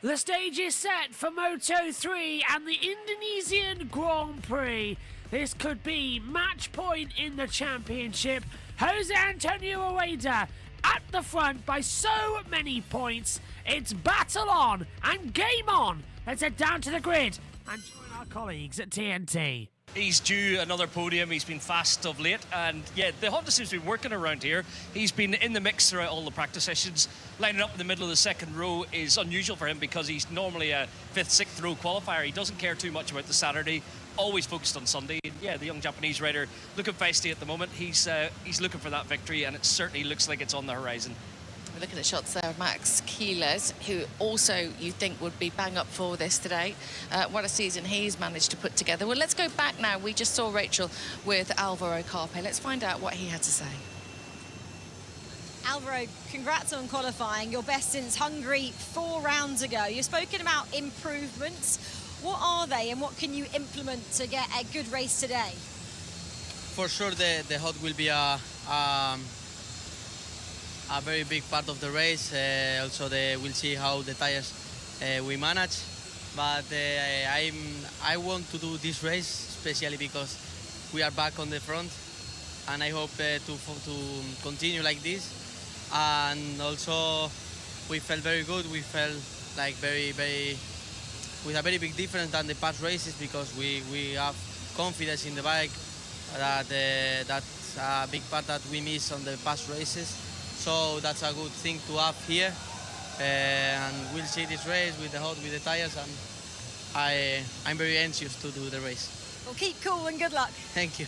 The stage is set for Moto3 and the Indonesian Grand Prix. This could be match point in the championship. Jose Antonio Ueda at the front by so many points. It's battle on and game on. Let's head down to the grid and join our colleagues at TNT. He's due another podium. He's been fast of late, and yeah, the Honda seems to be working around here. He's been in the mix throughout all the practice sessions. Lining up in the middle of the second row is unusual for him because he's normally a 5th, 6th row qualifier. He doesn't care too much about the Saturday, always focused on Sunday. Yeah, the young Japanese rider looking feisty at the moment. He's looking for that victory, and it certainly looks like it's on the horizon. We're looking at shots there of Max Keyless, who also you think would be bang up for this today. What a season he's managed to put together. Well, let's go back now. We just saw Rachel with Alvaro Carpe. Let's find out what he had to say. Alvaro, congrats on qualifying. Your best since Hungary 4 rounds ago. You've spoken about improvements. What are they and what can you implement to get a good race today? For sure the hot will be a very big part of the race. Also we'll see how the tires we manage. But I want to do this race especially because we are back on the front, and I hope to continue like this. And also we felt very good. We felt like with a very big difference than the past races because we have confidence in the bike. That's a big part that we miss on the past races. So that's a good thing to have here, and we'll see this race with the hot, with the tires, and I'm very anxious to do the race. Well, keep cool and good luck. Thank you.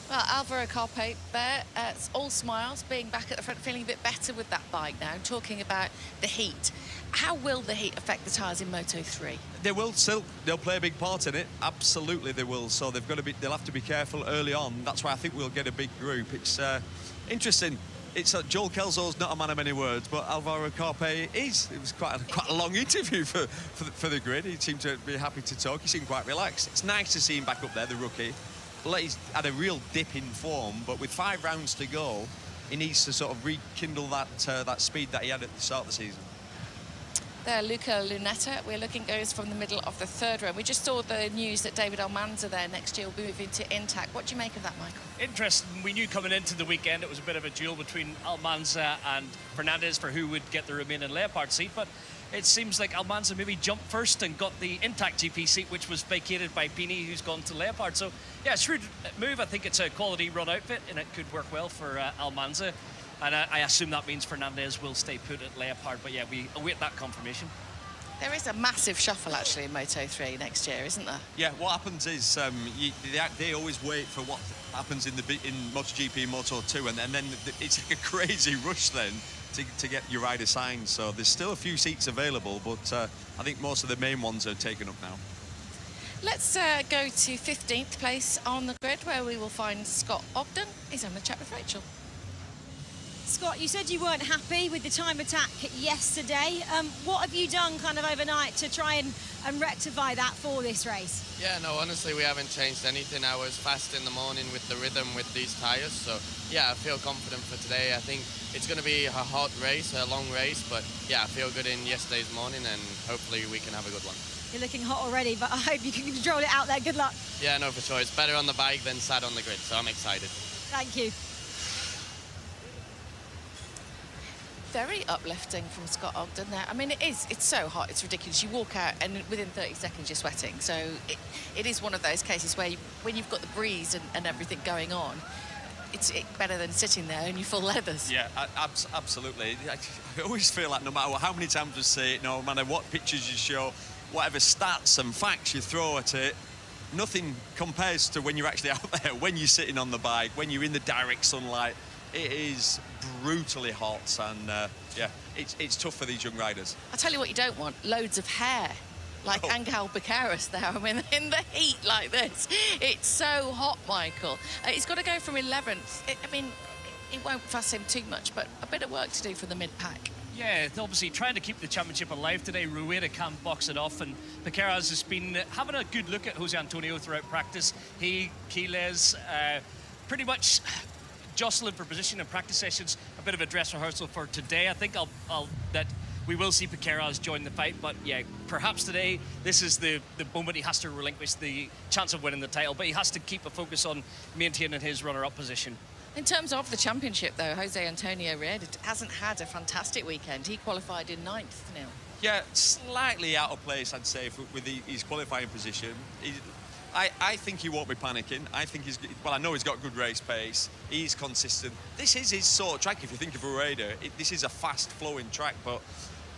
Well, Alvaro Carpe there, it's all smiles, being back at the front, feeling a bit better with that bike now, talking about the heat. How will the heat affect the tyres in Moto3? They will still. They'll play a big part in it. Absolutely, they will. So they'll have to be careful early on. That's why I think we'll get a big group. It's interesting. It's Joel Kelso's not a man of many words, but Alvaro Carpe is. It was quite a long interview for the grid. He seemed to be happy to talk. He seemed quite relaxed. It's nice to see him back up there, the rookie. He's had a real dip in form, but with 5 rounds to go, he needs to sort of rekindle that speed that he had at the start of the season. There, Luca Lunetta, we're looking, goes from the middle of the 3rd row. We just saw the news that David Almanza there next year will be moving to Intact. What do you make of that, Michael? Interesting. We knew coming into the weekend it was a bit of a duel between Almanza and Fernandez for who would get the remaining Leopard seat, but it seems like Almanza maybe jumped first and got the Intact GP seat, which was vacated by Pini, who's gone to Leopard. So, yeah, shrewd move. I think it's a quality run outfit, and it could work well for Almanza. And I assume that means Fernandez will stay put at Leopard. But, yeah, we await that confirmation. There is a massive shuffle, actually, in Moto3 next year, isn't there? Yeah, what happens is they always wait for what happens in MotoGP and Moto2, and then it's like a crazy rush then to get your rider signed. So there's still a few seats available, but I think most of the main ones are taken up now. Let's go to 15th place on the grid, where we will find Scott Ogden. He's on the chat with Rachel. Scott, you said you weren't happy with the time attack yesterday. What have you done kind of overnight to try and rectify that for this race? Yeah, no, honestly, we haven't changed anything. I was fast in the morning with the rhythm with these tyres, so yeah, I feel confident for today. I think it's going to be a hot race, a long race, but yeah, I feel good in yesterday's morning, and hopefully we can have a good one. You're looking hot already, but I hope you can control it out there. Good luck. Yeah, no, for sure. It's better on the bike than sat on the grid, so I'm excited. Thank you. Very uplifting from Scott Ogden there. I mean, it's so hot, it's ridiculous. You walk out and within 30 seconds you're sweating. So it is one of those cases where when you've got the breeze and everything going on, it's better than sitting there in your full leathers. Yeah, absolutely. I always feel like no matter how many times we say it, no matter what pictures you show, whatever stats and facts you throw at it, nothing compares to when you're actually out there, when you're sitting on the bike, when you're in the direct sunlight. It is brutally hot, and yeah, it's tough for these young riders. I'll tell you what you don't want, loads of hair, like Angel Becaris there. I mean, in the heat like this, it's so hot, Michael. He's got to go from 11th. I mean, it won't fuss him too much, but a bit of work to do for the mid-pack. Yeah, obviously trying to keep the championship alive today. Rueda can't box it off, and Becaris has been having a good look at Jose Antonio throughout practice. Keyless, pretty much jostling for position in practice sessions. bit of a dress rehearsal for today. I think that we will see Piqueras join the fight, but yeah, perhaps today this is the moment he has to relinquish the chance of winning the title, but he has to keep a focus on maintaining his runner-up position. In terms of the championship, though, Jose Antonio Rueda hasn't had a fantastic weekend. He qualified in 9th, Neil. Yeah, slightly out of place, I'd say, with his qualifying position. I think he won't be panicking. I think I know he's got good race pace. He's consistent. This is his sort of track, if you think of Rueda. This is a fast-flowing track, but,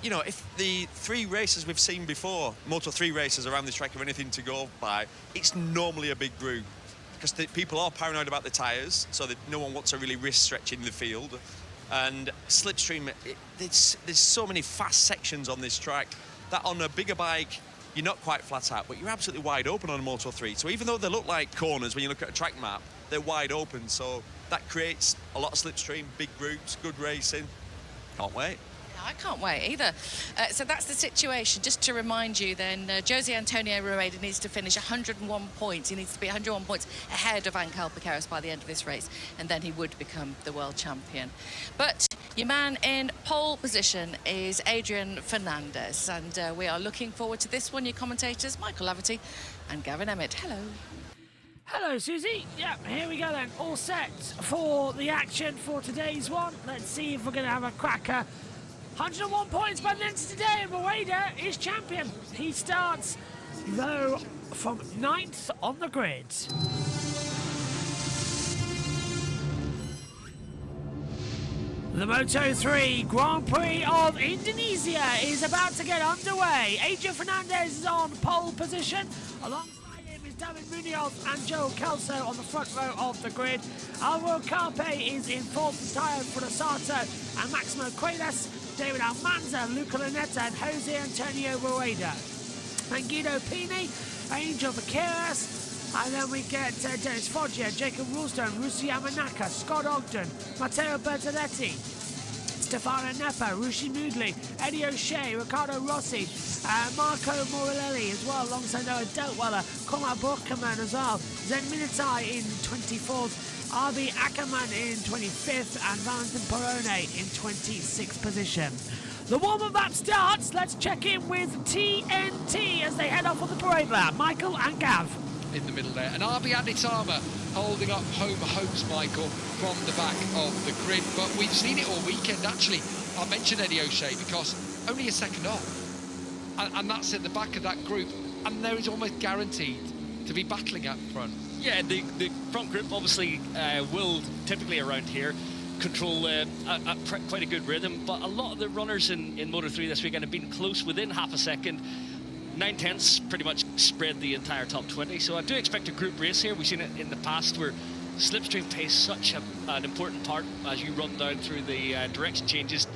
you know, if the 3 races we've seen before, Moto3 races around this track, are anything to go by, it's normally a big group. Because people are paranoid about the tyres, so that no one wants to really risk stretching the field. And slipstream, there's so many fast sections on this track that on a bigger bike, you're not quite flat out, but you're absolutely wide open on a Moto3. So even though they look like corners when you look at a track map, they're wide open. So that creates a lot of slipstream, big groups, good racing. Can't wait. I can't wait either. So that's the situation. Just to remind you then, Jose Antonio Rueda needs to finish 101 points. He needs to be 101 points ahead of Ángel Piqueras by the end of this race, and then he would become the world champion. But your man in pole position is Adrian Fernandez, and we are looking forward to this one. Your commentators, Michael Laverty and Gavin Emmett. Hello. Hello, Susie. Yeah, here we go then. All set for the action for today's one. Let's see if we're going to have a cracker. 101 points by the end of today, and Rueda is champion. He starts, though, from 9th on the grid. The Moto3 Grand Prix of Indonesia is about to get underway. Adrian Fernandez is on pole position. Alongside him is David Munoz and Joe Kelso on the front row of the grid. Alvaro Carpe is in 4th, Tayo Furusato and Maximo Cuevas, David Almanza, Luca Lunetta and Jose Antonio Rueda. And Guido Pini, Angel Piqueras, and then we get Dennis Foggia, Jacob Woolstone, Rusi Yamanaka, Scott Ogden, Matteo Bertoletti, Stefano Nepa, Rushi Moodley, Eddie O'Shea, Riccardo Rossi, Marco Morelli as well, alongside Noah Deltweller, Conrad Borkerman as well, Zen Minitai in 24th, RB Ackerman in 25th and Valentin Perrone in 26th position. The warm-up lap starts. Let's check in with TNT as they head off on the parade lap. Michael and Gav. In the middle there. And RB Aditama holding up home hopes, Michael, from the back of the grid. But we've seen it all weekend, actually. I'll mention Eddie O'Shea because only a second off. And that's at the back of that group. And there is almost guaranteed to be battling up front. Yeah, the front group obviously will typically around here control quite a good rhythm, but a lot of the runners in Moto3 this weekend have been close within half a second. 9/10ths pretty much spread the entire top 20, so I do expect a group race here. We've seen it in the past where slipstream plays such an important part as you run down through the direction changes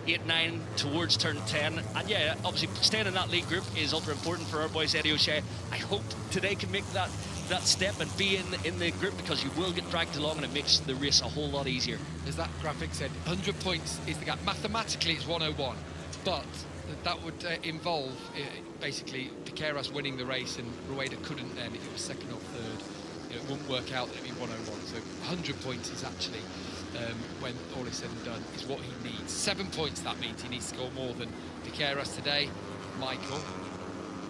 8-9 towards turn 10, and yeah, obviously staying in that lead group is ultra important for our boys. Eddie O'Shea, I hope today can make that step and be in the group, because you will get dragged along and it makes the race a whole lot easier. As that graphic said, 100 points is the gap. Mathematically it's 101, but that would involve basically Piqueras winning the race, and Rueda couldn't then if it was second or third. It wouldn't work out that it'd be 101, so 100 points is actually when all is said and done is what he needs. 7 points, that means he needs to score more than Piqueras today. Michael,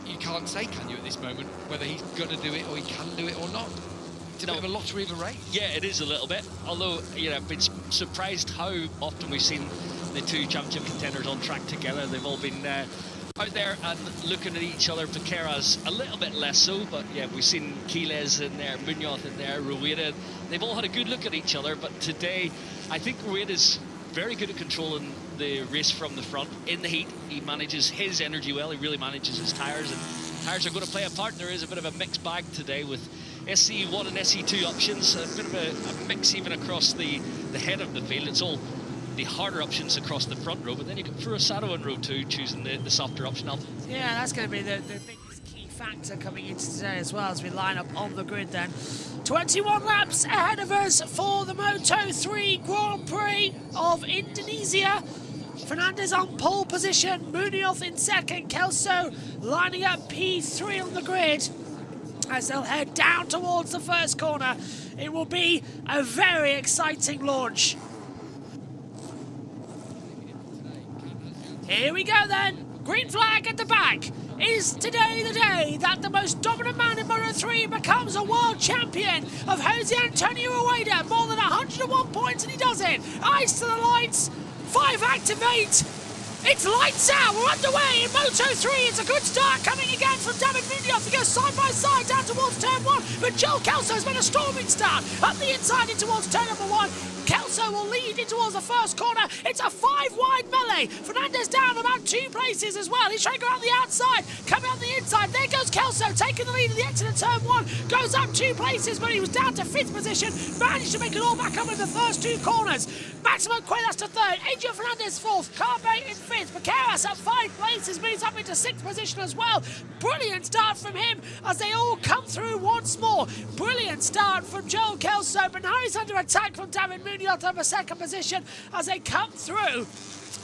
you can't say, can you, at this moment, whether he's going to do it or he can do it or not? It's a bit of a lottery of a race. Yeah, it is a little bit. Although, you know, I've been surprised how often we've seen the two championship contenders on track together. They've all been out there and looking at each other. Piqueras a little bit less so, but yeah, we've seen Quiles in there, Munoz in there, Rueda. They've all had a good look at each other, but today I think Rueda's very good at controlling the race from the front. In the heat, he manages his energy well. He really manages his tyres, and tyres are going to play a part. There is a bit of a mixed bag today with SE1 and SE2 options, a bit of a mix even across the head of the field. It's all the harder options across the front row, but then you can throw a Sato in row 2, choosing the softer option. Yeah, that's going to be the biggest key factor coming into today as well, as we line up on the grid then. 21 laps ahead of us for the Moto3 Grand Prix of Indonesia. Fernandez on pole position, Munoz in second, Kelso lining up P3 on the grid as they'll head down towards the first corner. It will be a very exciting launch. Here we go then. Green flag at the back. Is today the day that the most dominant man in Moto3 becomes a world champion of Jose Antonio Rueda? More than 101 points and he does it. Eyes to the lights. 5 activate. It's lights out. We're underway in Moto3. It's a good start coming again from David Munoz. He goes side by side down towards turn 1. But Joel Kelso's made a storming start. Up the inside in towards turn number 1. Kelso will lead in towards the first corner. It's a 5-wide melee. Fernandez down about 2 places as well. He's trying to go on the outside. Coming on the inside. There goes Kelso taking the lead at the exit of turn 1. Goes up 2 places, but he was down to 5th position. Managed to make it all back up in the first 2 corners. Maximo Cuevas to 3rd. Adrian Fernandez 4th. Carpe in 5th. Vaqueras up 5 places, but he's up into 6th position as well. Brilliant start from him as they all come through once more. Brilliant start from Joel Kelso, but now he's under attack from David Munoz over 2nd position as they come through.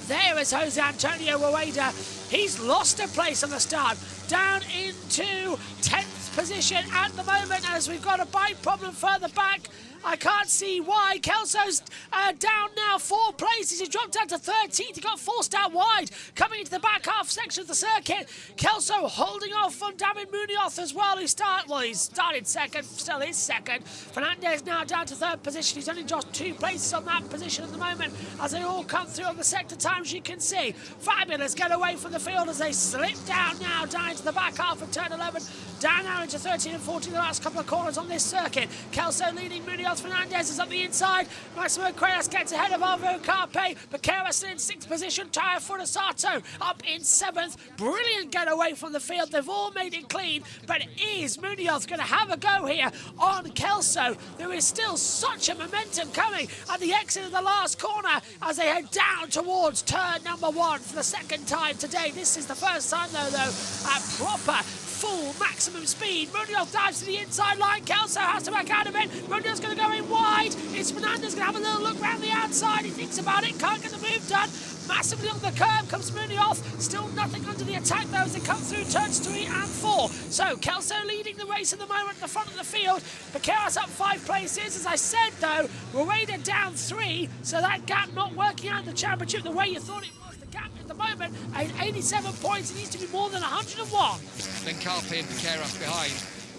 There is Jose Antonio Rueda. He's lost a place on the start, down into 10th position at the moment as we've got a bike problem further back. I can't see why. Kelso's down now 4 places. He dropped down to 13th. He got forced out wide. Coming into the back half section of the circuit. Kelso holding off from David Munoz as well. He started 2nd, still is 2nd. Fernandez now down to 3rd position. He's only just 2 places on that position at the moment as they all come through on the sector times you can see. Fabulous get away from the field as they slip down now, down into the back half of turn 11. Down now into 13 and 14, the last couple of corners on this circuit. Kelso leading Munoz. Fernandez is up the inside. Maximo Cuevas gets ahead of Alvaro Carpe. Vaqueras still in 6th position. Taya Furusato up in 7th. Brilliant get away from the field. They've all made it clean. But is Munoz going to have a go here on Kelso? There is still such a momentum coming at the exit of the last corner as they head down towards turn number 1 for the 2nd time today. This is the first time, though, at proper full maximum speed. Munoz dives to the inside line. Kelso has to back out of it. Munoz going to go in wide. It's Fernandez going to have a little look round the outside. He thinks about it. Can't get the move done. Massively on the curve comes Munoz. Still nothing under the attack though as they come through turns 3 and 4. So Kelso leading the race at the moment at the front of the field. Vaqueras up 5 places. As I said though, Rueda down 3. So that gap not working out in the championship the way you thought it was. The gap at the moment at 87 points. It needs to be more than 101. Then Carpe and Vaqueras behind.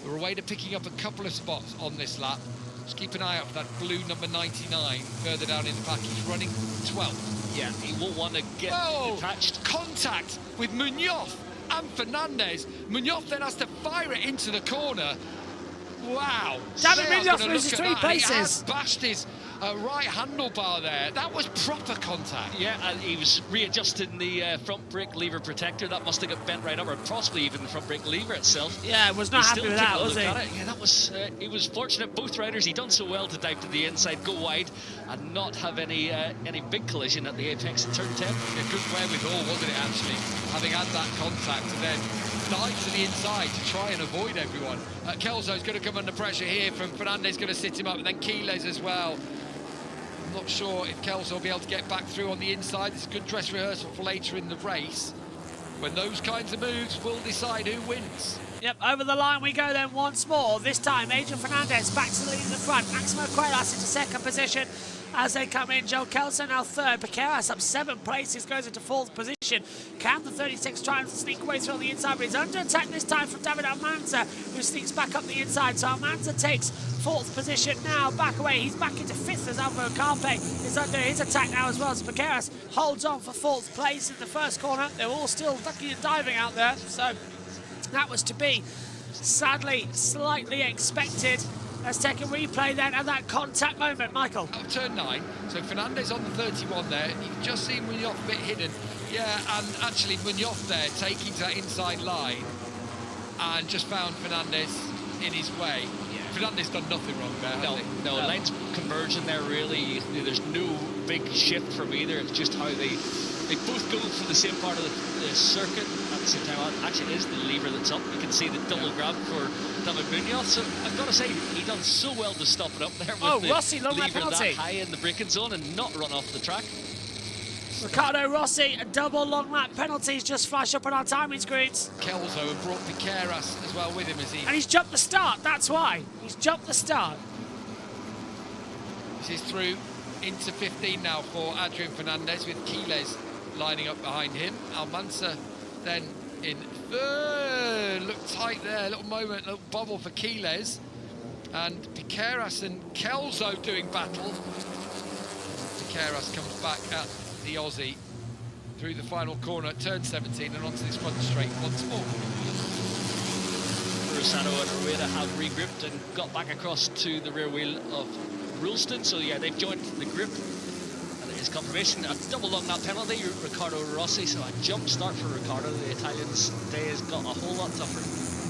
Rueda picking up a couple of spots on this lap. Just keep an eye out for that blue number 99 further down in the pack. He's running 12th. Yeah, he won't want to get attached. Contact with Munoz and Fernandez. Munoz then has to fire it into the corner. Wow. David Munoz loses 3 places. He has bashed his right handlebar there. That was proper contact. Yeah, and he was readjusting the front brake lever protector. That must have got bent right up, or possibly even the front brake lever itself. Yeah, was not happy with that, was he? Yeah, that was. He was fortunate. Both riders, he done so well to dive to the inside, go wide, and not have any big collision at the apex of turn 10. A good wherewithal, wasn't it? Actually, having had that contact and then dive to the inside to try and avoid everyone. Kelso's going to come under pressure here from Fernandez, going to sit him up, and then Quiles as well. I'm not sure if Kelso will be able to get back through on the inside. It's a good dress rehearsal for later in the race, when those kinds of moves will decide who wins. Yep, over the line we go then once more. This time, Adrian Fernandez back to the lead in the front. Maximo Cuevas into 2nd position as they come in. Joel Kelso now 3rd. Vaqueras up 7 places, goes into 4th position. Can the 36 trying to sneak away through on the inside, but he's under attack this time from David Almanza, who sneaks back up the inside. So Almanza takes 4th position now, back away. He's back into 5th as Alvaro Carpe is under his attack now as well as Vaqueras holds on for 4th place in the first corner. They're all still ducking and diving out there, so that was to be. Sadly, slightly expected. Let's take a replay then of that contact moment, Michael. Out of turn 9, so Fernandez on the 31 there. You've just seen Munoz a bit hidden. Yeah, and actually Munoz there taking to that inside line and just found Fernandez in his way. Yeah. Fernandez done nothing wrong there, No, lines converging there really. There's no big shift from either. It's just how they both go for the same part of the circuit at the same time. Actually, it is the lever that's up. You can see the double grab for David Munoz. So I've got to say, he done so well to stop it up there with the Rossi, long lever penalty. that high in the braking zone and not run off the track. Ricardo Rossi, a double long lap penalties just flash up on our timing screens. Kelso and brought Vaqueras as well with him as he... And he's jumped the start, that's why. He's jumped the start. This is through into 15 now for Adrian Fernandez with Quiles lining up behind him. Almanza then in third. Looked tight there, little moment, little bubble for Quiles. And Piqueras and Kelso doing battle. Piqueras comes back at the Aussie through the final corner at turn 17 and onto this front straight once more. Rosado and Rueda have regrouped and got back across to the rear wheel of Rulston. So yeah, they've joined the group. And it is confirmation, a double long lap penalty, Riccardo Rossi. So a jump start for Riccardo. The Italian's day has got a whole lot tougher.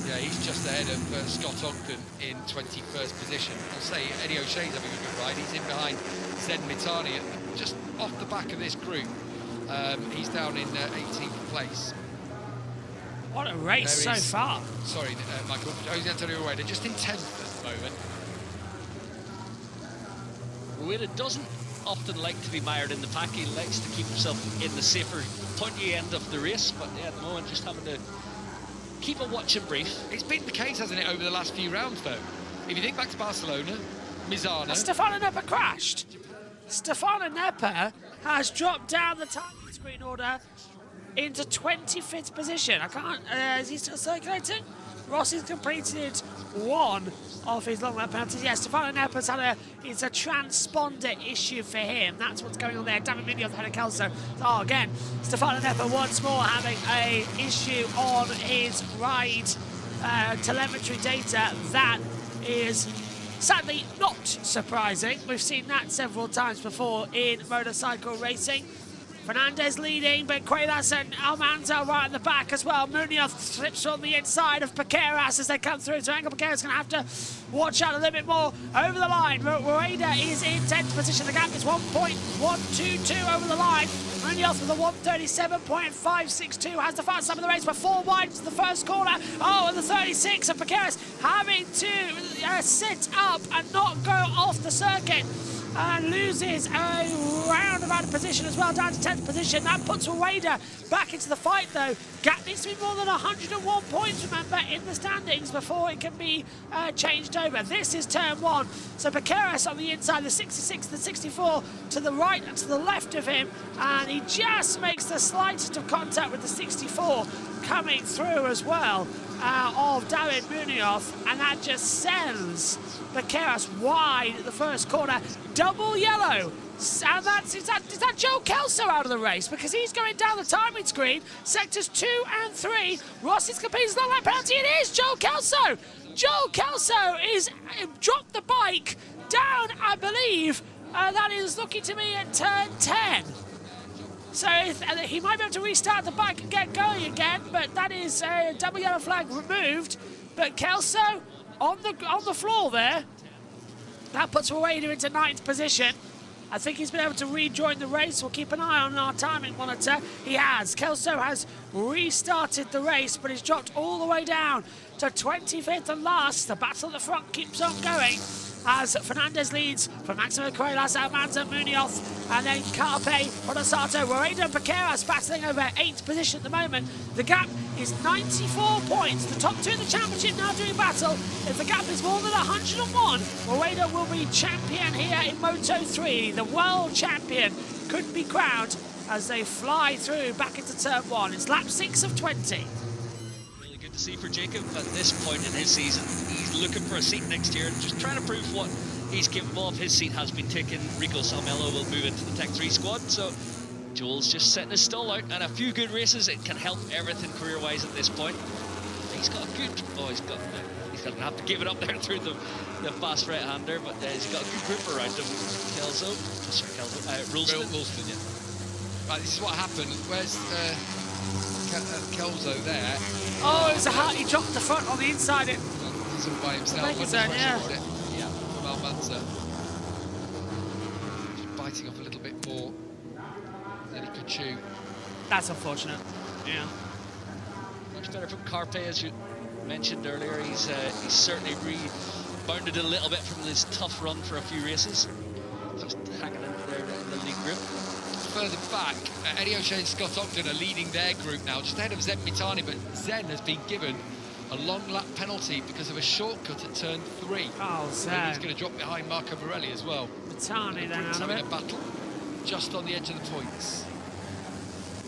Yeah, he's just ahead of Scott Ogden in 21st position. I'll say Eddie O'Shea's having a good ride. He's in behind Zen Mitani, just off the back of this group. He's down in 18th place. What a race so far. Sorry, Michael. Jose Antonio Rueda just in 10th at the moment. Rueda doesn't often like to be mired in the pack. He likes to keep himself in the safer, pointy end of the race. But yeah, at the moment, just having to keep a watch and brief. It's been the case, hasn't it, over the last few rounds, though? If you think back to Barcelona, Misano... Stefano Nepper crashed. Stefano Nepper has dropped down the time screen order into 25th position. I can't... is he still circulating? Rossi's completed one of his long lap penalties. Yes, Stefano Nepper's had it's a transponder issue for him. That's what's going on there. David Mignoth had a Kelso. Oh, again, Stefano Nepper once more having a issue on his ride telemetry data. That is sadly not surprising. We've seen that several times before in motorcycle racing. Fernandez leading, but Quiles and Almanza right at the back as well. Munoz slips on the inside of Piqueras as they come through. So Angel Piqueras going to have to watch out a little bit more over the line. Rueda is in 10th position. The gap is 1.122 over the line. Munoz with a 137.562 has the fastest time of the race, but 4 wide to the first corner. Oh, and the 36 of Piqueras having to sit up and not go off the circuit. And loses a roundabout position as well, down to 10th position. That puts Rueda back into the fight, though. Gap needs to be more than 101 points, remember, in the standings before it can be changed over. This is turn 1. So Piqueras on the inside, the 66, the 64 to the right and to the left of him. And he just makes the slightest of contact with the 64 coming through as well of David Munoz. And that just sends Piqueras wide at the first corner. Double yellow. And is that Joe Kelso out of the race? Because he's going down the timing screen. Sectors 2 and 3. Rossi's completed his long lap penalty. It is Joe Kelso. Joe Kelso is dropped the bike down, I believe. That is looking to me at turn 10. So he might be able to restart the bike and get going again, but that is a double yellow flag removed. But Kelso on the floor there. That puts Rueda into 9th position. I think he's been able to rejoin the race. We'll keep an eye on our timing monitor. He has. Kelso has restarted the race, but he's dropped all the way down to 25th and last. The battle at the front keeps on going as Fernandez leads from Maximo Quiles, Almanza, Munoz, and then Carpe, Rosato, Rueda and Piqueras battling over 8th position at the moment. The gap is 94 points. The top 2 in the championship now doing battle. If the gap is more than 101, Rueda will be champion here in Moto3. The world champion could be crowned as they fly through back into turn 1. It's lap 6 of 20. Really good to see for Jacob at this point in his season. He's looking for a seat next year and just trying to prove what he's capable of. His seat has been taken. Rico Salmello will move into the Tech 3 squad. So Joel's just setting his stall out, and a few good races, it can help everything career-wise at this point. He's got a good... Oh, he's going to have to give it up there through the fast right-hander, but he's got a good group around him. Rulston, yeah. Right, this is what happened. Where's Kelso there? Oh, it was a heart. He dropped the front on the inside. He's all by himself. Yeah. Almanza just biting off a little bit more than he could chew. That's unfortunate. Yeah. Much better from Carpe, as you mentioned earlier. He's certainly rebounded a little bit from this tough run for a few races. Just hanging in there in the lead group. Further back, Eddie O'Shea and Scott Ogden are leading their group now, just ahead of Zen Mitani, but Zen has been given a long lap penalty because of a shortcut at turn 3. Oh, Zen. He's going to drop behind Marco Borelli as well. Mitani then out of having it. a battle just on the edge of the points.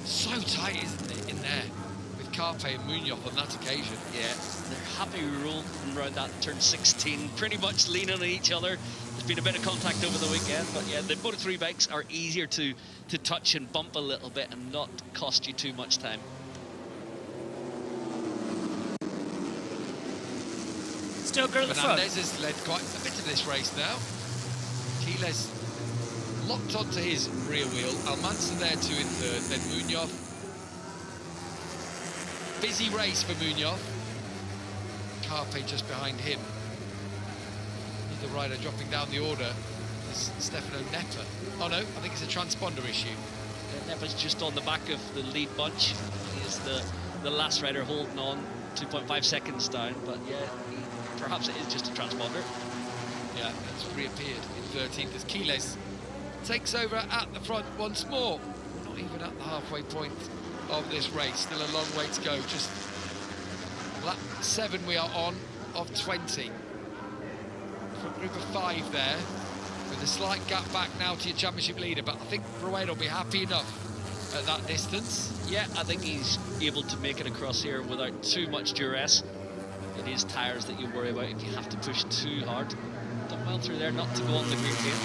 So tight, isn't it, in there, with Carpe and Munoz on that occasion. Yeah, they're happy rolling around that turn 16, pretty much leaning on each other. There's been a bit of contact over the weekend, but yeah, the Moto3 bikes are easier to touch and bump a little bit and not cost you too much time. Still good at the front. Fernandez has led quite a bit of this race now. Quiles locked onto his rear wheel. Almanza there too in third, then Munoz. Busy race for Munoz. Carpe just behind him. Another rider dropping down the order is Stefano Nepper. Oh no, I think it's a transponder issue. Nepper's just on the back of the lead bunch. He is the last rider holding on, 2.5 seconds down, but yeah, perhaps it is just a transponder. Yeah, it's reappeared in 13th as Quiles takes over at the front once more. We're not even at the halfway point of this race. Still a long way to go. Just lap 7 we are on of 20. Front group of 5 there, with a slight gap back now to your championship leader, but I think Rueda will be happy enough at that distance. Yeah, I think he's able to make it across here without too much duress. It is tyres that you worry about if you have to push too hard. Done well through there not to go on the green paint.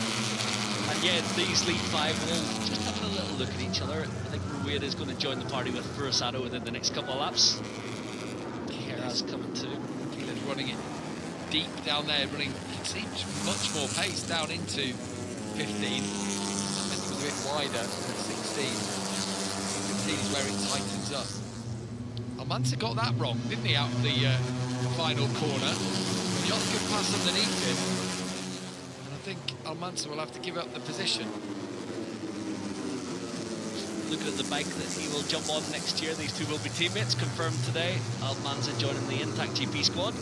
And yeah, these lead 5 will just having a little look at each other. I think Rueda is going to join the party with Furasado within the next couple of laps. Kira's coming too. Quiles running it deep down there, running, you can see much more pace down into 15. It was a bit wider at 16. 15 is where it tightens up. Almanza got that wrong, didn't he, out of the final corner. Munoz could pass underneath him. And I think Almanza will have to give up the position. Looking at the bike that he will jump on next year, these two will be teammates, confirmed today. Almanza joining the Intact GP squad.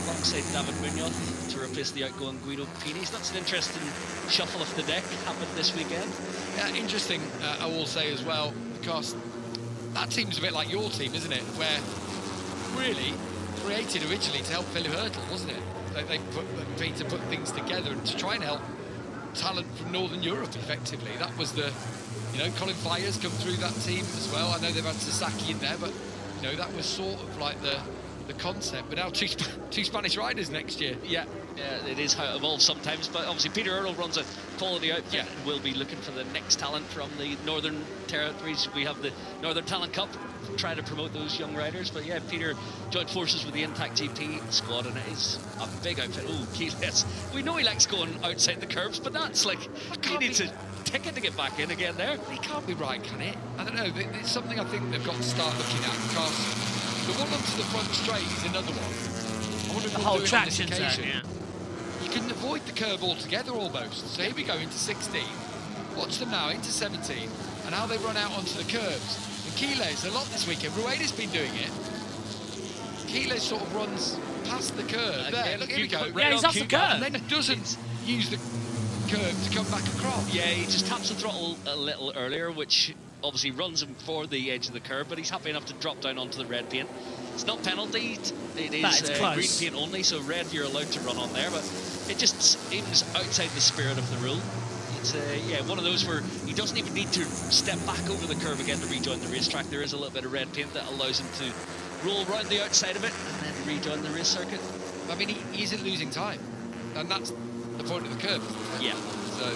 Alongside David Munoz to replace the outgoing Guido Pinis. That's an interesting shuffle of the deck happened this weekend. Yeah, interesting, I will say as well, because that team's a bit like your team, isn't it? Where really created originally to help Philip Hurtle, wasn't it? They put things together and to try and help talent from Northern Europe effectively. That was the, you know, Colin Fires come through that team as well. I know they've had Sasaki in there, but you know, that was sort of like the concept. But now two Spanish riders next year. Yeah, it is how it evolves sometimes. But obviously Peter Earle runs a quality outfit and will be looking for the next talent from the Northern Territories. We have the Northern Talent Cup, trying to promote those young riders. But yeah, Peter joined forces with the Intact GP squad, and it is a big outfit. Oh, Quiles. We know he likes going outside the curbs, but that's like, he needs a ticket to get back in again there. It can't be right, can it? I don't know. It's something I think they've got to start looking at, because the one onto the front straight is another one. I wonder if The we'll whole do it on this traction zone, occasion. yeah. You can avoid the curve altogether almost. So here we go into 16. Watch them now into 17, and how they run out onto the curbs. And Quiles, a lot this weekend. Rueda's been doing it. Quiles sort of runs past the curve. There, look, here we go. Yeah, he's off the curve. And then doesn't use the curve to come back across. Yeah, he just taps the throttle a little earlier, which obviously runs him for the edge of the curb, but he's happy enough to drop down onto the red paint. It's not penalty, it is green paint only, so red you're allowed to run on there, but it just seems outside the spirit of the rule. It's yeah, one of those where he doesn't even need to step back over the curve again to rejoin the racetrack. There is a little bit of red paint that allows him to roll around the outside of it and then rejoin the race circuit. I mean, he isn't losing time, and that's the point of the curve. Yeah. So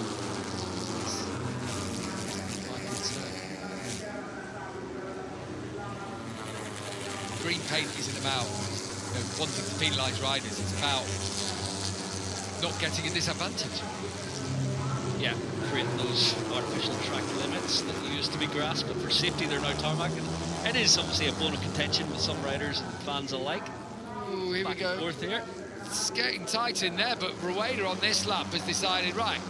green paint isn't about, you know, wanting to penalise riders. It's about not getting a disadvantage. Yeah, creating those artificial track limits that used to be grass, but for safety they're now tarmac. And it is obviously a bone of contention with some riders and fans alike. Ooh, here Back we go. and forth here. It's getting tight in there, but Rueda on this lap has decided, right,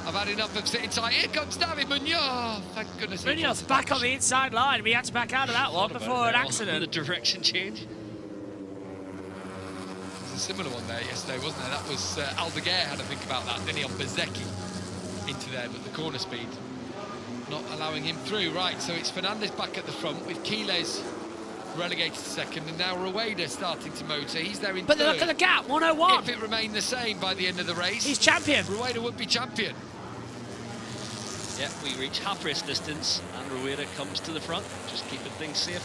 I've had enough of sitting tight. Here comes David Munoz. Thank goodness. Munoz back on the inside line. We had to back out of that one before an accident. The direction change. There's a similar one there yesterday, wasn't there? That was Aldeguer had to think about that, didn't he, on Bezzecchi into there, but the corner speed not allowing him through. Right, so it's Fernandez back at the front with Quiles relegated to second, and now Rueda starting to motor. He's there in But third. look at the gap, 101. If it remained the same by the end of the race, He's champion. Rueda would be champion. Yeah, we reach half race distance, and Rueda comes to the front, just keeping things safe.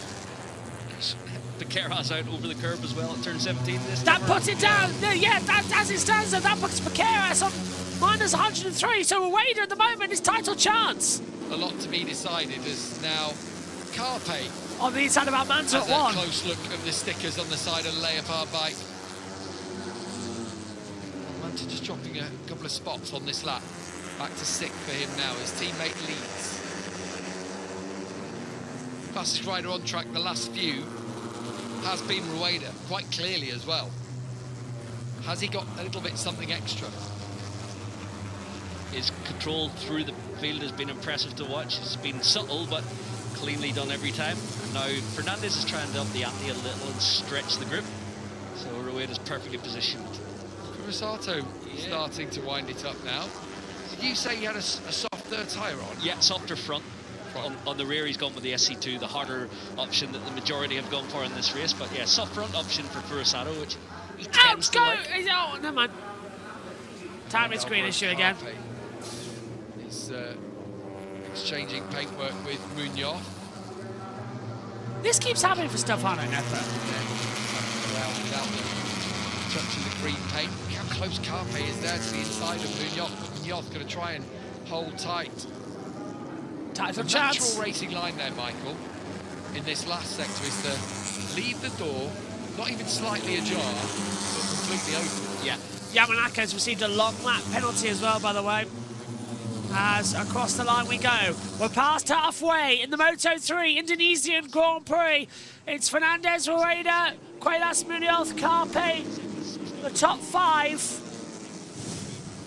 Becerra's out over the curb as well at turn 17. That puts it down. Yeah, as it stands, that puts Becerra on minus 103. So Rueda at the moment is title chance. A lot to be decided as now Carpe On the inside of Almanza has at 1. a close look of the stickers on the side of the Leopard bike. Almanza just dropping a couple of spots on this lap. Back to 6th for him now. His teammate leads. Fastest rider on track the last few has been Rueda, quite clearly as well. Has he got a little bit something extra? His control through the field has been impressive to watch. It's been subtle, but cleanly done every time. And now Fernandez is trying to up the ante a little and stretch the grip. So Rueda's perfectly positioned. Curasato starting to wind it up now. Did you say he had a soft third tyre on? Yeah, softer front. On the rear, he's gone with the SC2, the harder option that the majority have gone for in this race. But yeah, soft front option for Curasato, which he tends to like. Oh, never mind. Timing screen issue again. He's exchanging paintwork with Munoz. This keeps happening for Stefano Nepo. Without touching the green paint. Look how close Carpe is there to the inside of Munoz. Munoz going to try and hold tight. Title the chance. natural racing line there, Michael, in this last sector is to leave the door not even slightly ajar, but completely open. Yeah. Yamanako's received a long lap penalty as well, by the way. As across the line we go. We're past halfway in the Moto3 Indonesian Grand Prix. It's Fernandez, Rueda, Cuelas, Munoz, Carpe, the top 5.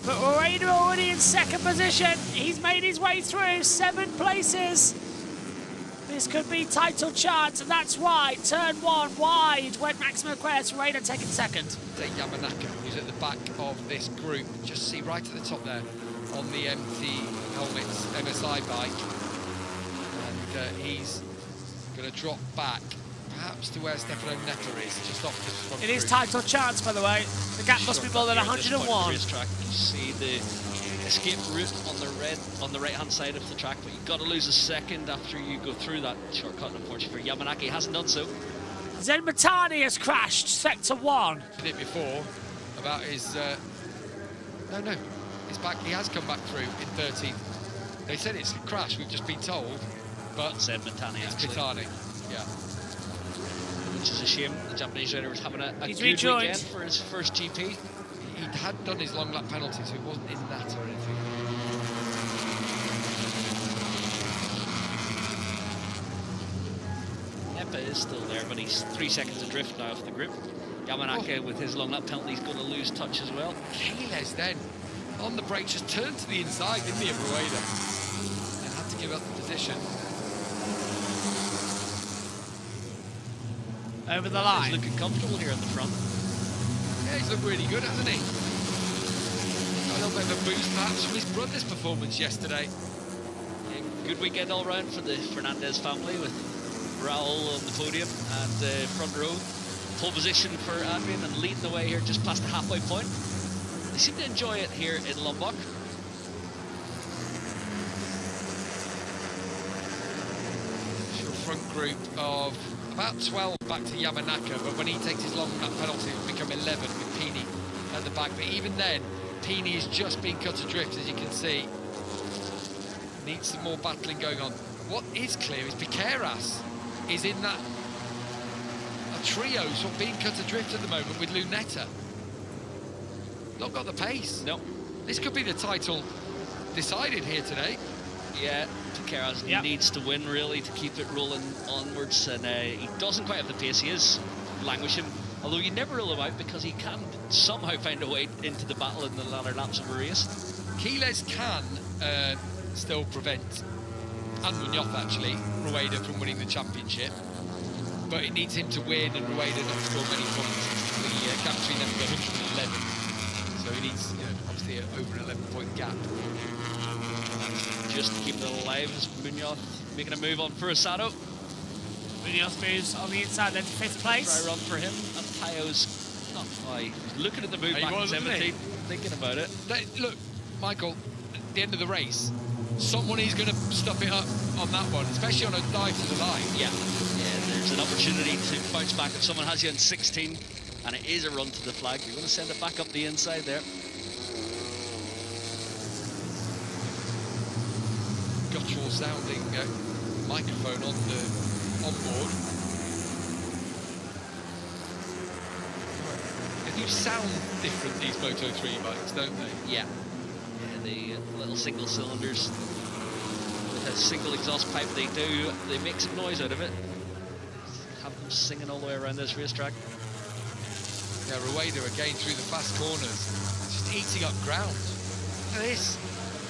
But Rueda already in 2nd position. He's made his way through 7 places. This could be title chance, and that's why turn 1 wide went Maximo Cuelas, Rueda taking 2nd. Yamanaka, who's at the back of this group. Just see right at the top there on the empty helmets MSI bike. And he's going to drop back, perhaps to where Stefano Neto is, just off the front. It is title chance, by the way. The gap must be more than 101. You see the escape route on the right-hand side of the track, but you've got to lose a second after you go through that shortcut. Unfortunately for Yamanaki, he hasn't done so. Zen Matani has crashed sector 1. Did it before about his no, he's back. He has come back through in 13th. They said it's a crash. We've just been told, but Zen Matani it's actually. Matani, yeah. Which is a shame. The Japanese rider was having a He's good rejoined. weekend for his first GP. He had done his long lap penalty, so it wasn't in that or anything. Nepa is still there, but he's 3 seconds adrift now off the grip. Yamanaka with his long lap penalty is going to lose touch as well. Keyless then, on the brakes, just turned to the inside, didn't he, of Rueda? And had to give up the position. Over the He's line. looking comfortable here at the front. Yeah, he's looked really good, hasn't he? Got a little bit of a boost perhaps from his brother's performance yesterday. Yeah, good weekend all round for the Fernandez family with Raul on the podium and front row. Pole position for Adrian and leading the way here just past the halfway point. They seem to enjoy it here in Lombok. Front group of about 12 back to Yamanaka, but when he takes his long lap penalty, it will become 11 with Pini at the back. But even then, Pini is just being cut adrift, as you can see. Needs some more battling going on. What is clear is Becerras is in that a trio sort of being cut adrift at the moment with Lunetta. Not got the pace. No. This could be the title decided here today. Yeah, Becerras needs to win really to keep it rolling onwards, and he doesn't quite have the pace. He is languishing, although you never rule him out because he can somehow find a way into the battle in the latter laps of a race. Keyless can still prevent, and Munoz actually, Rueda from winning the championship, but it needs him to win and Rueda not score many points. The gap between them is 111, so he needs obviously over an 11-point gap. Just keeping it alive is Munoz making a move on for Asado. Munoz moves on the inside then to 5th place. Try run for him, and Tayo's not high. He's looking at the move back in 17, thinking about it. Look, Michael, at the end of the race, someone is going to stuff it up on that one, especially on a dive to the line. Yeah, there's an opportunity to bounce back if someone has you in 16, and it is a run to the flag. You're going to send it back up the inside there. Guttural sounding microphone on board. They do sound different, these Moto3 bikes, don't they? Yeah, the little single cylinders with a single exhaust pipe, they make some noise out of it. Have them singing all the way around this racetrack. Yeah, Rueda again through the fast corners, just eating up ground. Look at this.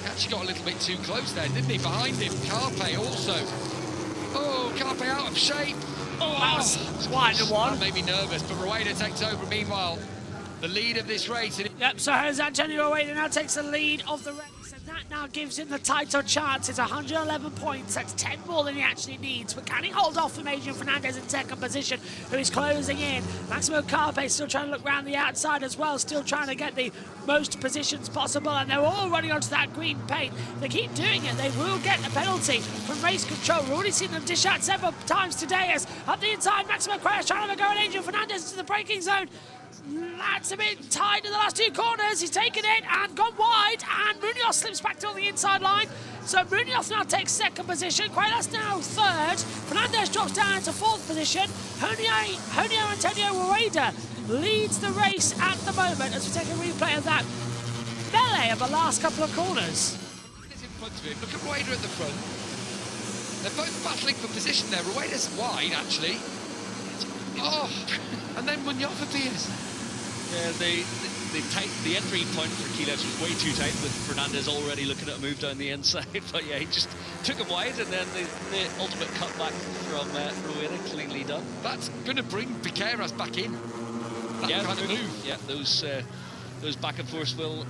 He actually got a little bit too close there, didn't he? Behind him, Carpe also. Oh, Carpe out of shape. Oh, that was wide to one. That made me nervous, but Rueda takes over. Meanwhile, the lead of this race. Yep, so Jose Antonio Rueda now takes the lead of the race, and that now gives him the title chance. It's 111 points, that's 10 more than he actually needs. But can he hold off from Adrian Fernandez in second position, who is closing in? Maximo Carpe still trying to look around the outside as well, still trying to get the most positions possible, and they're all running onto that green paint. They keep doing it, they will get a penalty from race control. We've already seen them dish out several times today as up the inside, Maximo Carpe trying to go at Adrian Fernandez into the braking zone. That's a bit tight in the last two corners. He's taken it and gone wide, and Munoz slips back to the inside line. So Munoz now takes second position. Quaylas now third. Fernandez drops down into fourth position. Jose Antonio Rueda leads the race at the moment as we take a replay of that melee of the last couple of corners. In front of him. Look at Rueda at the front. They're both battling for position there. Rueda's wide, actually. Oh, and then Munoz appears. Yeah, the entry point for Quaylas was way too tight, with Fernandez already looking at a move down the inside. But yeah, he just took him wide, and then the ultimate cutback from Rueda, cleanly done. That's going to bring Piqueras back in. That kind of move. Yeah, those back and forth will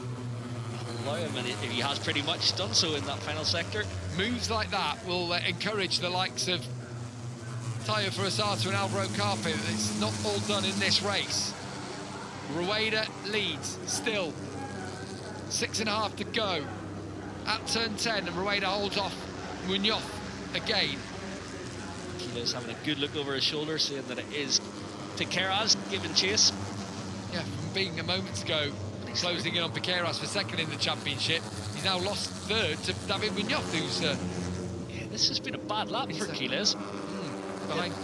allow him, and he has pretty much done so in that final sector. Moves like that will encourage the likes of Tayo Furusato and Alvaro Carpe. It's not all done in this race. Rueda leads still. 6.5 to go at turn 10, and Rueda holds off Munoz again. Quaylas having a good look over his shoulder, saying that it is Piqueras giving chase. Yeah, from being a moment ago closing in on Piqueras for second in the championship, he's now lost third to David Munoz, who's yeah, this has been a bad lap for Quaylas. Behind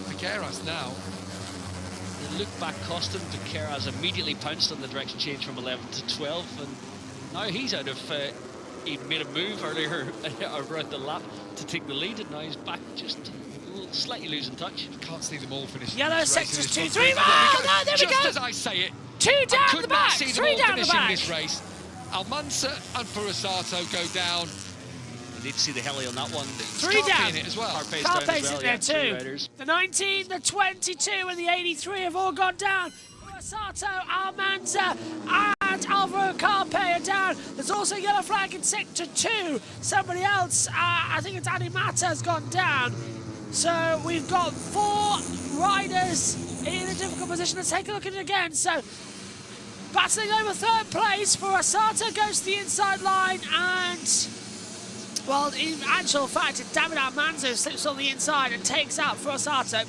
Piqueras now. The look back cost him. Piqueras immediately pounced on the direction change from 11 to 12, and now he's out of. He'd made a move earlier around the lap to take the lead, and now he's back, just slightly losing touch. Can't see them all finish. Yellow sectors 2, 3. Oh, no, there we go. Just as I say it, 2 down the back, 3 down the back. This race. Almanza and Furusato go down. You need to see the heli on that one. 3 down. In it as well. Carpe's in there too. The 19, the 22 and the 83 have all gone down. Furusato, Almanza and Alvaro Carpe are down. There's also a yellow flag in sector 2. Somebody else, I think it's Adi Mata, has gone down. So we've got 4 riders in a difficult position. Let's take a look at it again. So battling over third place, Furusato goes to the inside line, and well, in actual fact, it's David Almanza who slips on the inside and takes out Furusato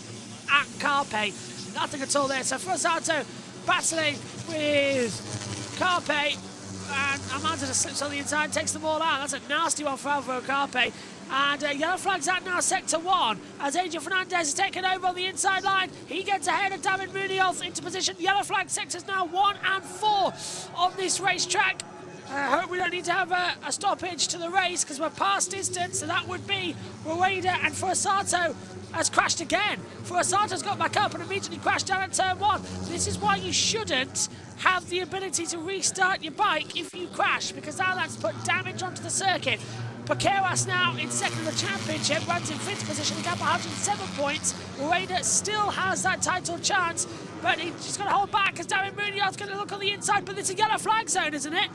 and Carpe. Nothing at all there. So Furusato battling with Carpe, and Almanza just slips on the inside, takes them all out. That's a nasty one for Alvaro Carpe. And yellow flag's out now, sector 1, as Adrian Fernandez is taken over on the inside line. He gets ahead of David Munoz into position. Yellow flag sectors now 1 and 4 on this racetrack. I hope we don't need to have a stoppage to the race, because we're past distance, so that would be Rueda, and Furusato has crashed again. Furusato's got back up and immediately crashed down at turn 1. This is why you shouldn't have the ability to restart your bike if you crash, because now that's put damage onto the circuit. Piqueras now in second of the championship, runs in 5th position, a gap 107 points. Rueda still has that title chance, but he's got to hold back as David Munoz is going to look on the inside, but it's a yellow flag zone, isn't it?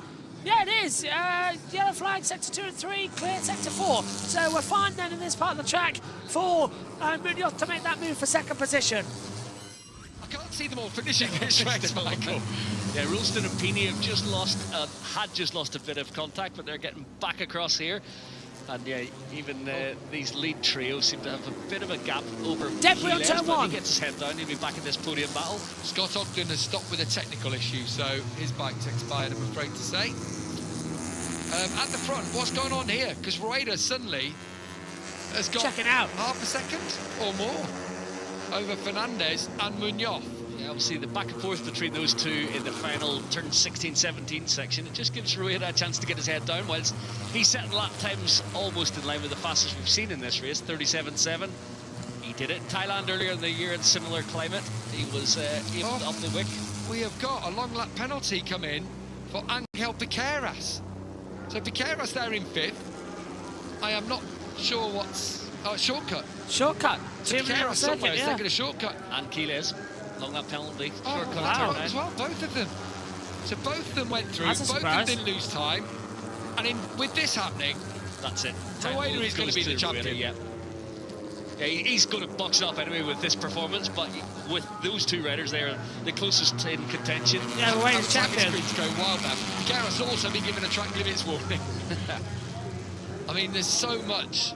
Yeah, it is. Yellow flag, sector 2 and 3, clear sector 4. So we're fine then in this part of the track for Munoz to make that move for second position. I can't see them all finishing this race, Michael. Yeah, Ralston and Pini have just lost, had just lost a bit of contact, but they're getting back across here. And yeah, even these lead trios seem to have a bit of a gap over Debris on Keyless, turn but one. he gets his head down, he'll be back in this podium battle. Scott Ogden has stopped with a technical issue, so his bike's expired, I'm afraid to say. At the front, what's going on here? Because Rueda suddenly has got Check it out. half a second or more over Fernandez and Munoz. Yeah, obviously the back and forth between those two in the final turn 16-17 section, it just gives Rueda a chance to get his head down, whilst he's setting lap times almost in line with the fastest we've seen in this race, 37.7. He did it in Thailand earlier in the year in similar climate. He was able to up the wick. We have got a long lap penalty come in for Angel Piqueras. So Piqueras there in 5th. I am not sure what's... Oh, shortcut. Shortcut. So Piqueras somewhere is taking a shortcut. And Keyless, long lap penalty. Oh, Shortcut that's turn right nine. as well, both of them. So both of them went through, That's a both of them surprise. didn't lose time. And with this happening, That's it. Rueda is going to be the champion. Yeah. Yeah, he's going to box it up anyway with this performance, but with those two riders, they are the closest in contention. Yeah, Rueda's champion. Screen's going wild now. Gareth's also been given a track limits warning. I mean, there's so much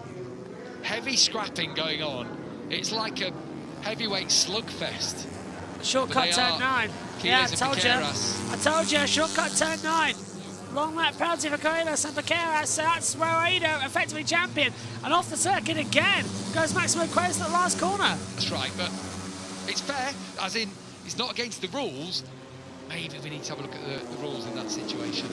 heavy scrapping going on. It's like a heavyweight slugfest. Shortcut turn 9. Yeah, I told you. I told you, shortcut turn 9. Long lap penalty for Keyless and Piqueras, so that's Rueda effectively champion. And off the circuit again goes Maximo Cuevas at the last corner. That's right, but it's fair, as in, it's not against the rules. Maybe we need to have a look at the rules in that situation.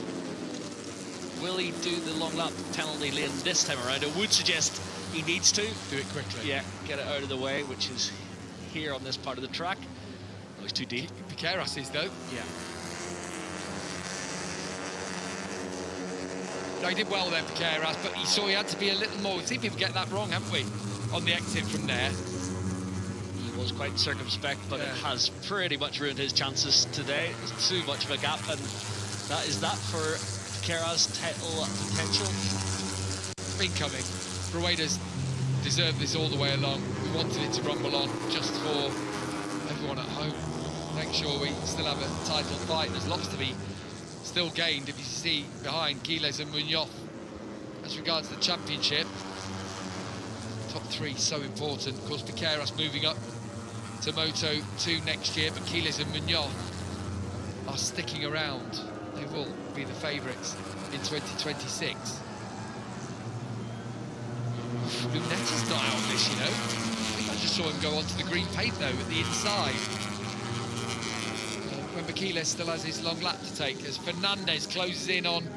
Will he do the long lap penalty lane this time around? I would suggest he needs to. Do it quickly. Yeah, get it out of the way, which is here on this part of the track. Oh, it's too deep. Piqueras is, though. Yeah. No, he did well there, Piqueras, but he saw he had to be a little more. We've seen people get that wrong, haven't we? On the exit from there. He was quite circumspect, but it has pretty much ruined his chances today. There's too much of a gap, and that is that for Piqueras' title potential. Been coming. Rueda's deserved this all the way along. We wanted it to rumble on just for everyone at home. Make sure we still have a title fight. There's lots to be still gained, if you see behind Keyless and Munoz. As regards the championship, top 3 so important. Of course, Piqueras moving up to Moto3 next year, but Keyless and Munoz are sticking around. They will be the favourites in 2026. Lunetta's not out of this, you know. I think I just saw him go onto the green paint, though, at the inside. Remember, Keyless still has his long lap to take as Fernandez closes in on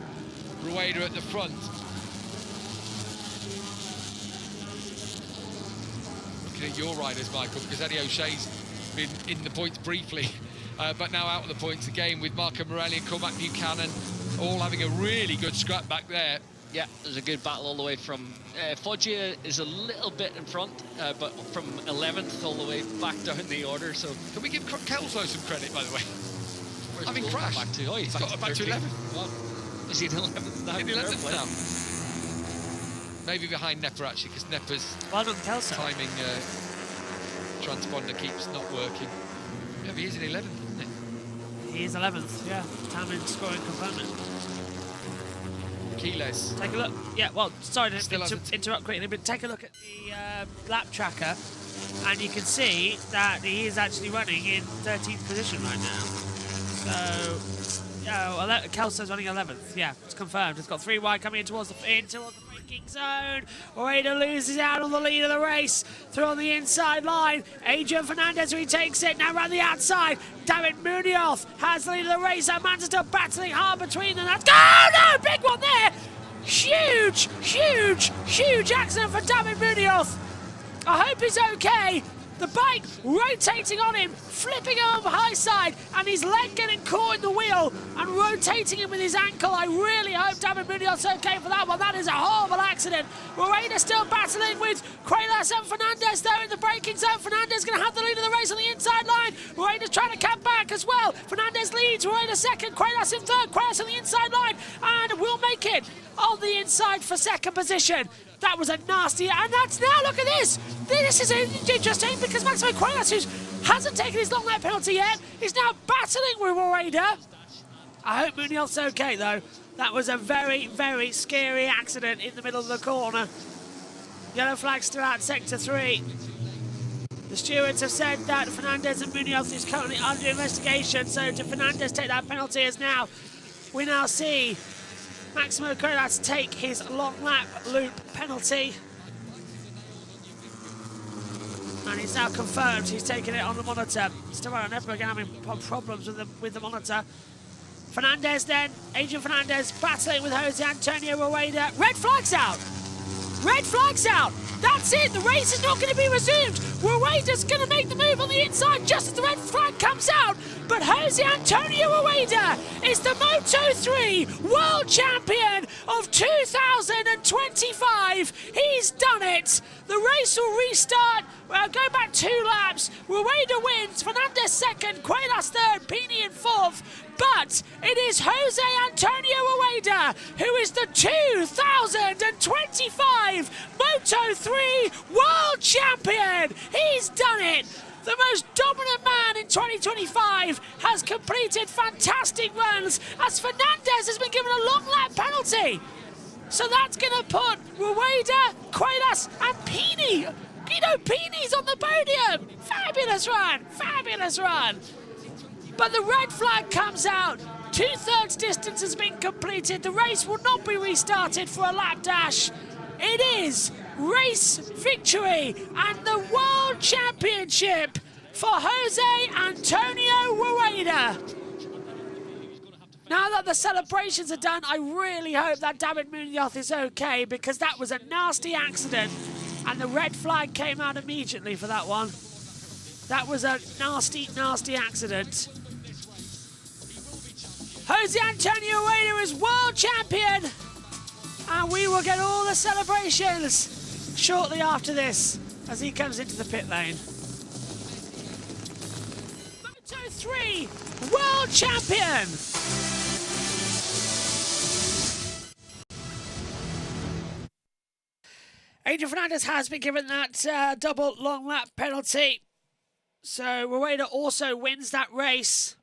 Rueda at the front. Looking at your riders, Michael, because Eddie O'Shea's been in the points briefly, but now out of the points again with Marco Morelli and Cormac Buchanan, all having a really good scrap back there. Yeah, there's a good battle all the way from... Foggia is a little bit in front, but from 11th all the way back down the order, so... Can we give Kelso some credit, by the way? Where's Having crashed. Back to, he's back to 11th. Well, is he in 11th now? In 11th now. Maybe behind Nepper, actually, because Nepper's Well done, Kelso. timing transponder keeps not working. Yeah, but he is in 11th, isn't he? He is 11th, yeah. Timing scoring confirmed. Keyless. Take a look. Yeah, well, sorry to Still hasn't- interrupt quickly, but take a look at the lap tracker, and you can see that he is actually running in 13th position right now. So, Kelso's running 11th. Yeah, it's confirmed. It's got 3 wide coming in towards the braking zone. Rueda loses out on the lead of the race. Through on the inside line. Adrian Fernandez retakes it. Now around the outside. David Munoz has the lead of the race. Man's still battling hard between them. That's... Oh, no! Big one there! Huge, huge, huge accident for David Munoz. I hope he's okay. The bike rotating on him, flipping him on the high side, and his leg getting caught in the wheel and rotating him with his ankle. I really hope David Munoz is okay for that one. That is a horrible accident. Rueda still battling with Cuevas and Fernandez there in the braking zone. Fernandez going to have the lead of the race on the inside line. Rueda's trying to come back as well. Fernandez leads, Rueda second, Cuevas in third, Cuevas on the inside line, and will make it on the inside for second position. That was a nasty, and that's now, look at this. This is interesting because Maximo Cuevas, who hasn't taken his long lap penalty yet, is now battling with Rueda. I hope Munoz okay, though. That was a very, very scary accident in the middle of the corner. Yellow flag still out sector 3. The stewards have said that Fernandez and Munoz is currently under investigation, so to Fernandez take that penalty as now we now see Maximo Colas take his long lap loop penalty. And he's now confirmed he's taking it on the monitor. Still on Nepo again having problems with the monitor. Fernandez then, Adrian Fernandez battling with Jose Antonio Rueda. Red flag's out! Red flag's out! That's it, the race is not going to be resumed. Rueda's going to make the move on the inside just as the red flag comes out. But Jose Antonio Rueda is the Moto3 World Champion of 2025. He's done it. The race will restart. Go back 2 laps. Rueda wins. Fernandez second. Cuelas third. Pini in fourth. But it is Jose Antonio Rueda who is the 2025 Moto3 World Champion. He's done it. The most dominant man in 2025 has completed fantastic runs as Fernandez has been given a long lap penalty. So that's going to put Rueda, Cuelas and Pini. Guido Pini's on the podium. Fabulous run, fabulous run. But the red flag comes out. 2/3 distance has been completed. The race will not be restarted for a lap dash. It is race victory and the World Championship for Jose Antonio Rueda. Now that the celebrations are done, I really hope that David Munoz is okay because that was a nasty accident and the red flag came out immediately for that one. That was a nasty, nasty accident. Jose Antonio Rueda is world champion and we will get all the celebrations shortly after this as he comes into the pit lane. Moto3 World Champion! Adrian Fernandez has been given that double long lap penalty. So Rueda also wins that race.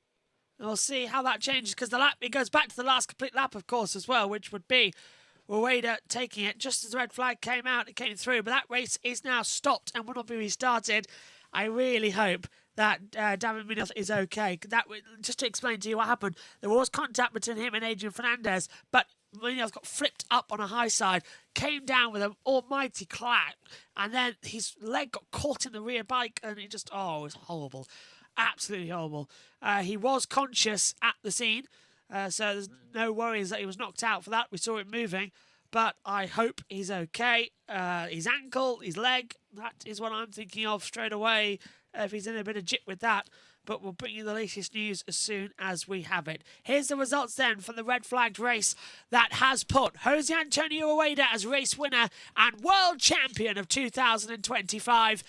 We'll see how that changes because the lap, it goes back to the last complete lap, of course, as well, which would be Rueda taking it just as the red flag came out, it came through. But that race is now stopped and will not be restarted. I really hope that David Munoz is okay. Just to explain to you what happened, there was contact between him and Adrian Fernandez, but Munoz got flipped up on a high side, came down with an almighty clap, and then his leg got caught in the rear bike, and it just, it was horrible. Absolutely horrible. He was conscious at the scene, so there's no worries that he was knocked out for that. We saw him moving, but I hope he's okay. His ankle, his leg, that is what I'm thinking of straight away if he's in a bit of jip with that. But we'll bring you the latest news as soon as we have it. Here's the results then from the red flagged race that has put Jose Antonio Rueda as race winner and world champion of 2025.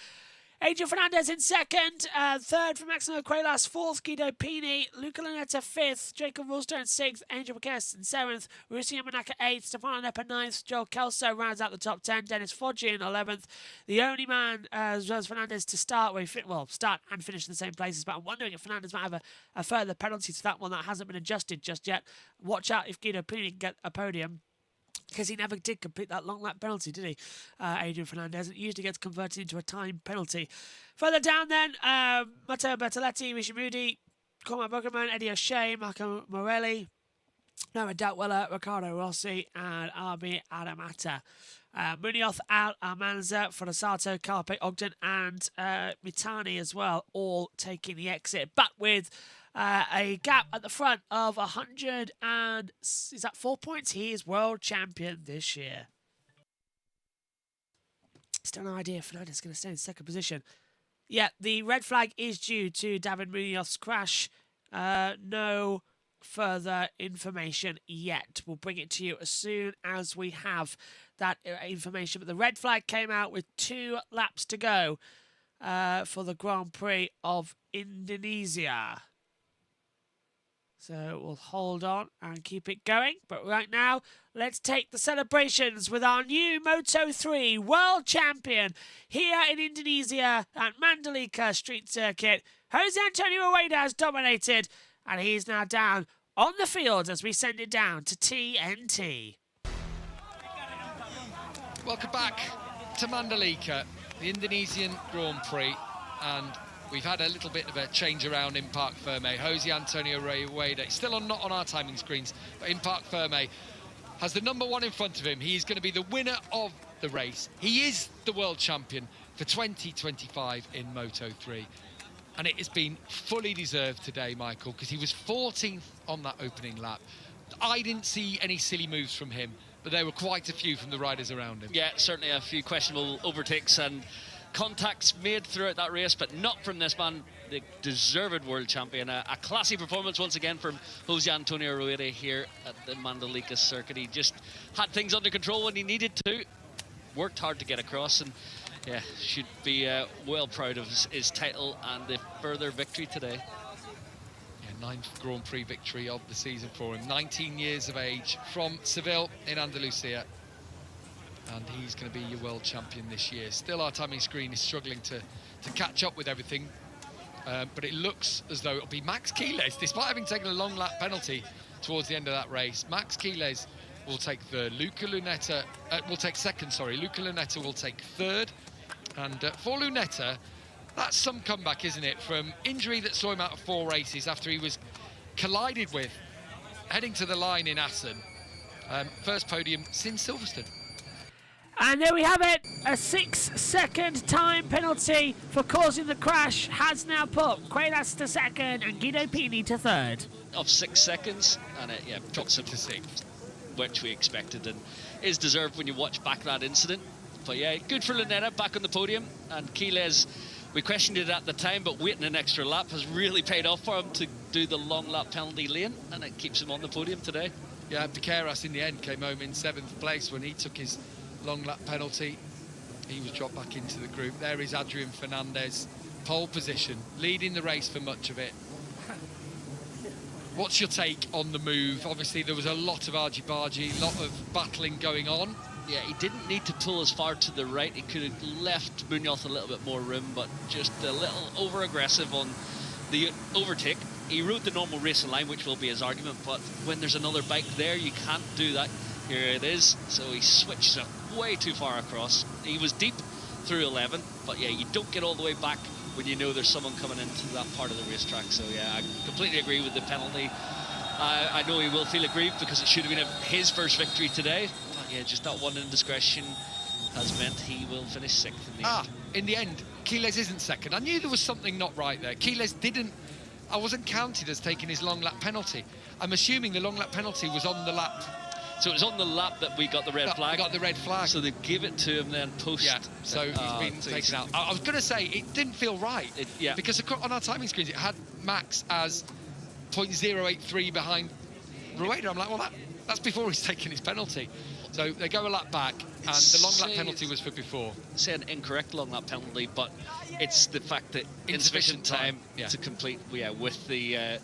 Adrian Fernandez in second, third for Maximo Cuelas, fourth Guido Pini, Luca Lunetta fifth, Jacob Rulstone sixth, Angel Marquez in seventh, Russi Yamanaka eighth, Stefano Nepa ninth, Joel Kelso rounds out the top 10, Dennis Foggi in 11th. The only man as well as Fernandez to start start and finish in the same places, but I'm wondering if Fernandez might have a further penalty to that one that hasn't been adjusted just yet. Watch out if Guido Pini can get a podium, because he never did complete that long lap penalty, did he? Adrian Fernandez. It usually gets converted into a time penalty. Further down then, Matteo Bertoletti, Rishi Moody, Cormac Bogerman, Eddie O'Shea, Marco Morelli, Noah Datweller, Riccardo Rossi, and Arbi Adamata. Munoz, Al Almanza, Fonasato, Carpe Ogden, and Mitani as well, all taking the exit. But with a gap at the front of 4 points. He is world champion this year. Still no idea if Fernandez is going to stay in second position. Yeah, the red flag is due to David Munoz's crash. No further information yet. We'll bring it to you as soon as we have that information. But the red flag came out with 2 laps to go for the Grand Prix of Indonesia. So we'll hold on and keep it going. But right now, let's take the celebrations with our new Moto3 World Champion here in Indonesia at Mandalika Street Circuit. Jose Antonio Rueda has dominated, and he's now down on the field as we send it down to TNT. Welcome back to Mandalika, the Indonesian Grand Prix, and we've had a little bit of a change around in Parc Ferme. Jose Antonio Rueda, still not on our timing screens, but in Parc Ferme, has the number 1 in front of him. He is going to be the winner of the race. He is the world champion for 2025 in Moto3. And it has been fully deserved today, Michael, because he was 14th on that opening lap. I didn't see any silly moves from him, but there were quite a few from the riders around him. Yeah, certainly a few questionable overtakes and contacts made throughout that race, but not from this man, the deserved world champion. A classy performance once again from Jose Antonio Rueda here at the Mandalika circuit. He just had things under control when he needed to, worked hard to get across, and yeah, should be well proud of his title and the further victory today. Yeah, 9th Grand Prix victory of the season for him. 19 years of age, from Seville in Andalusia. And he's going to be your world champion this year. Still, our timing screen is struggling to catch up with everything. But it looks as though it'll be Max Quiles, despite having taken a long lap penalty towards the end of that race. Max Quiles will take third. Luca Lunetta will take second, sorry. Luca Lunetta will take third. And for Lunetta, that's some comeback, isn't it? From injury that saw him out of 4 races after he was collided with, heading to the line in Assen. First podium since Silverstone. And there we have it. A 6-second time penalty for causing the crash has now put Quiles to second and Guido Pini to third. Of 6 seconds, and it drops him to 6th, which we expected and is deserved when you watch back that incident. But yeah, good for Lunetta, back on the podium. And Quiles, we questioned it at the time, but waiting an extra lap has really paid off for him to do the long lap penalty lane, and it keeps him on the podium today. Yeah, Piqueras in the end came home in 7th place when he took his long lap penalty. He was dropped back into the group. There is Adrian Fernandez, pole position, leading the race for much of it. What's your take on the move? Obviously, there was a lot of argy-bargy, a lot of battling going on. Yeah, he didn't need to pull as far to the right. He could have left Munoz a little bit more room, but just a little over-aggressive on the overtake. He rode the normal racing line, which will be his argument, but when there's another bike there, you can't do that. Here it is, so he switches it way too far across. He was deep through 11, but yeah, you don't get all the way back when you know there's someone coming into that part of the racetrack. So yeah, I completely agree with the penalty. I know he will feel aggrieved because it should have been his first victory today. But yeah, just that one indiscretion has meant he will finish 6th in the end. In the end, Quiles isn't second. I knew there was something not right there. Quiles didn't, I wasn't counted as taking his long lap penalty. I'm assuming the long lap penalty was on the lap. So it was on the lap that we got the red flag. We got the red flag. So they give it to him then post. Yeah, so he's been taken out. I was going to say, it didn't feel right. Yeah. Because on our timing screens, it had Max as 0.083 behind Rueda. I'm like, well, that's before he's taken his penalty. So they go a lap back, and the long lap penalty was for before. Say an incorrect long lap penalty, but it's the fact that insufficient time to complete with the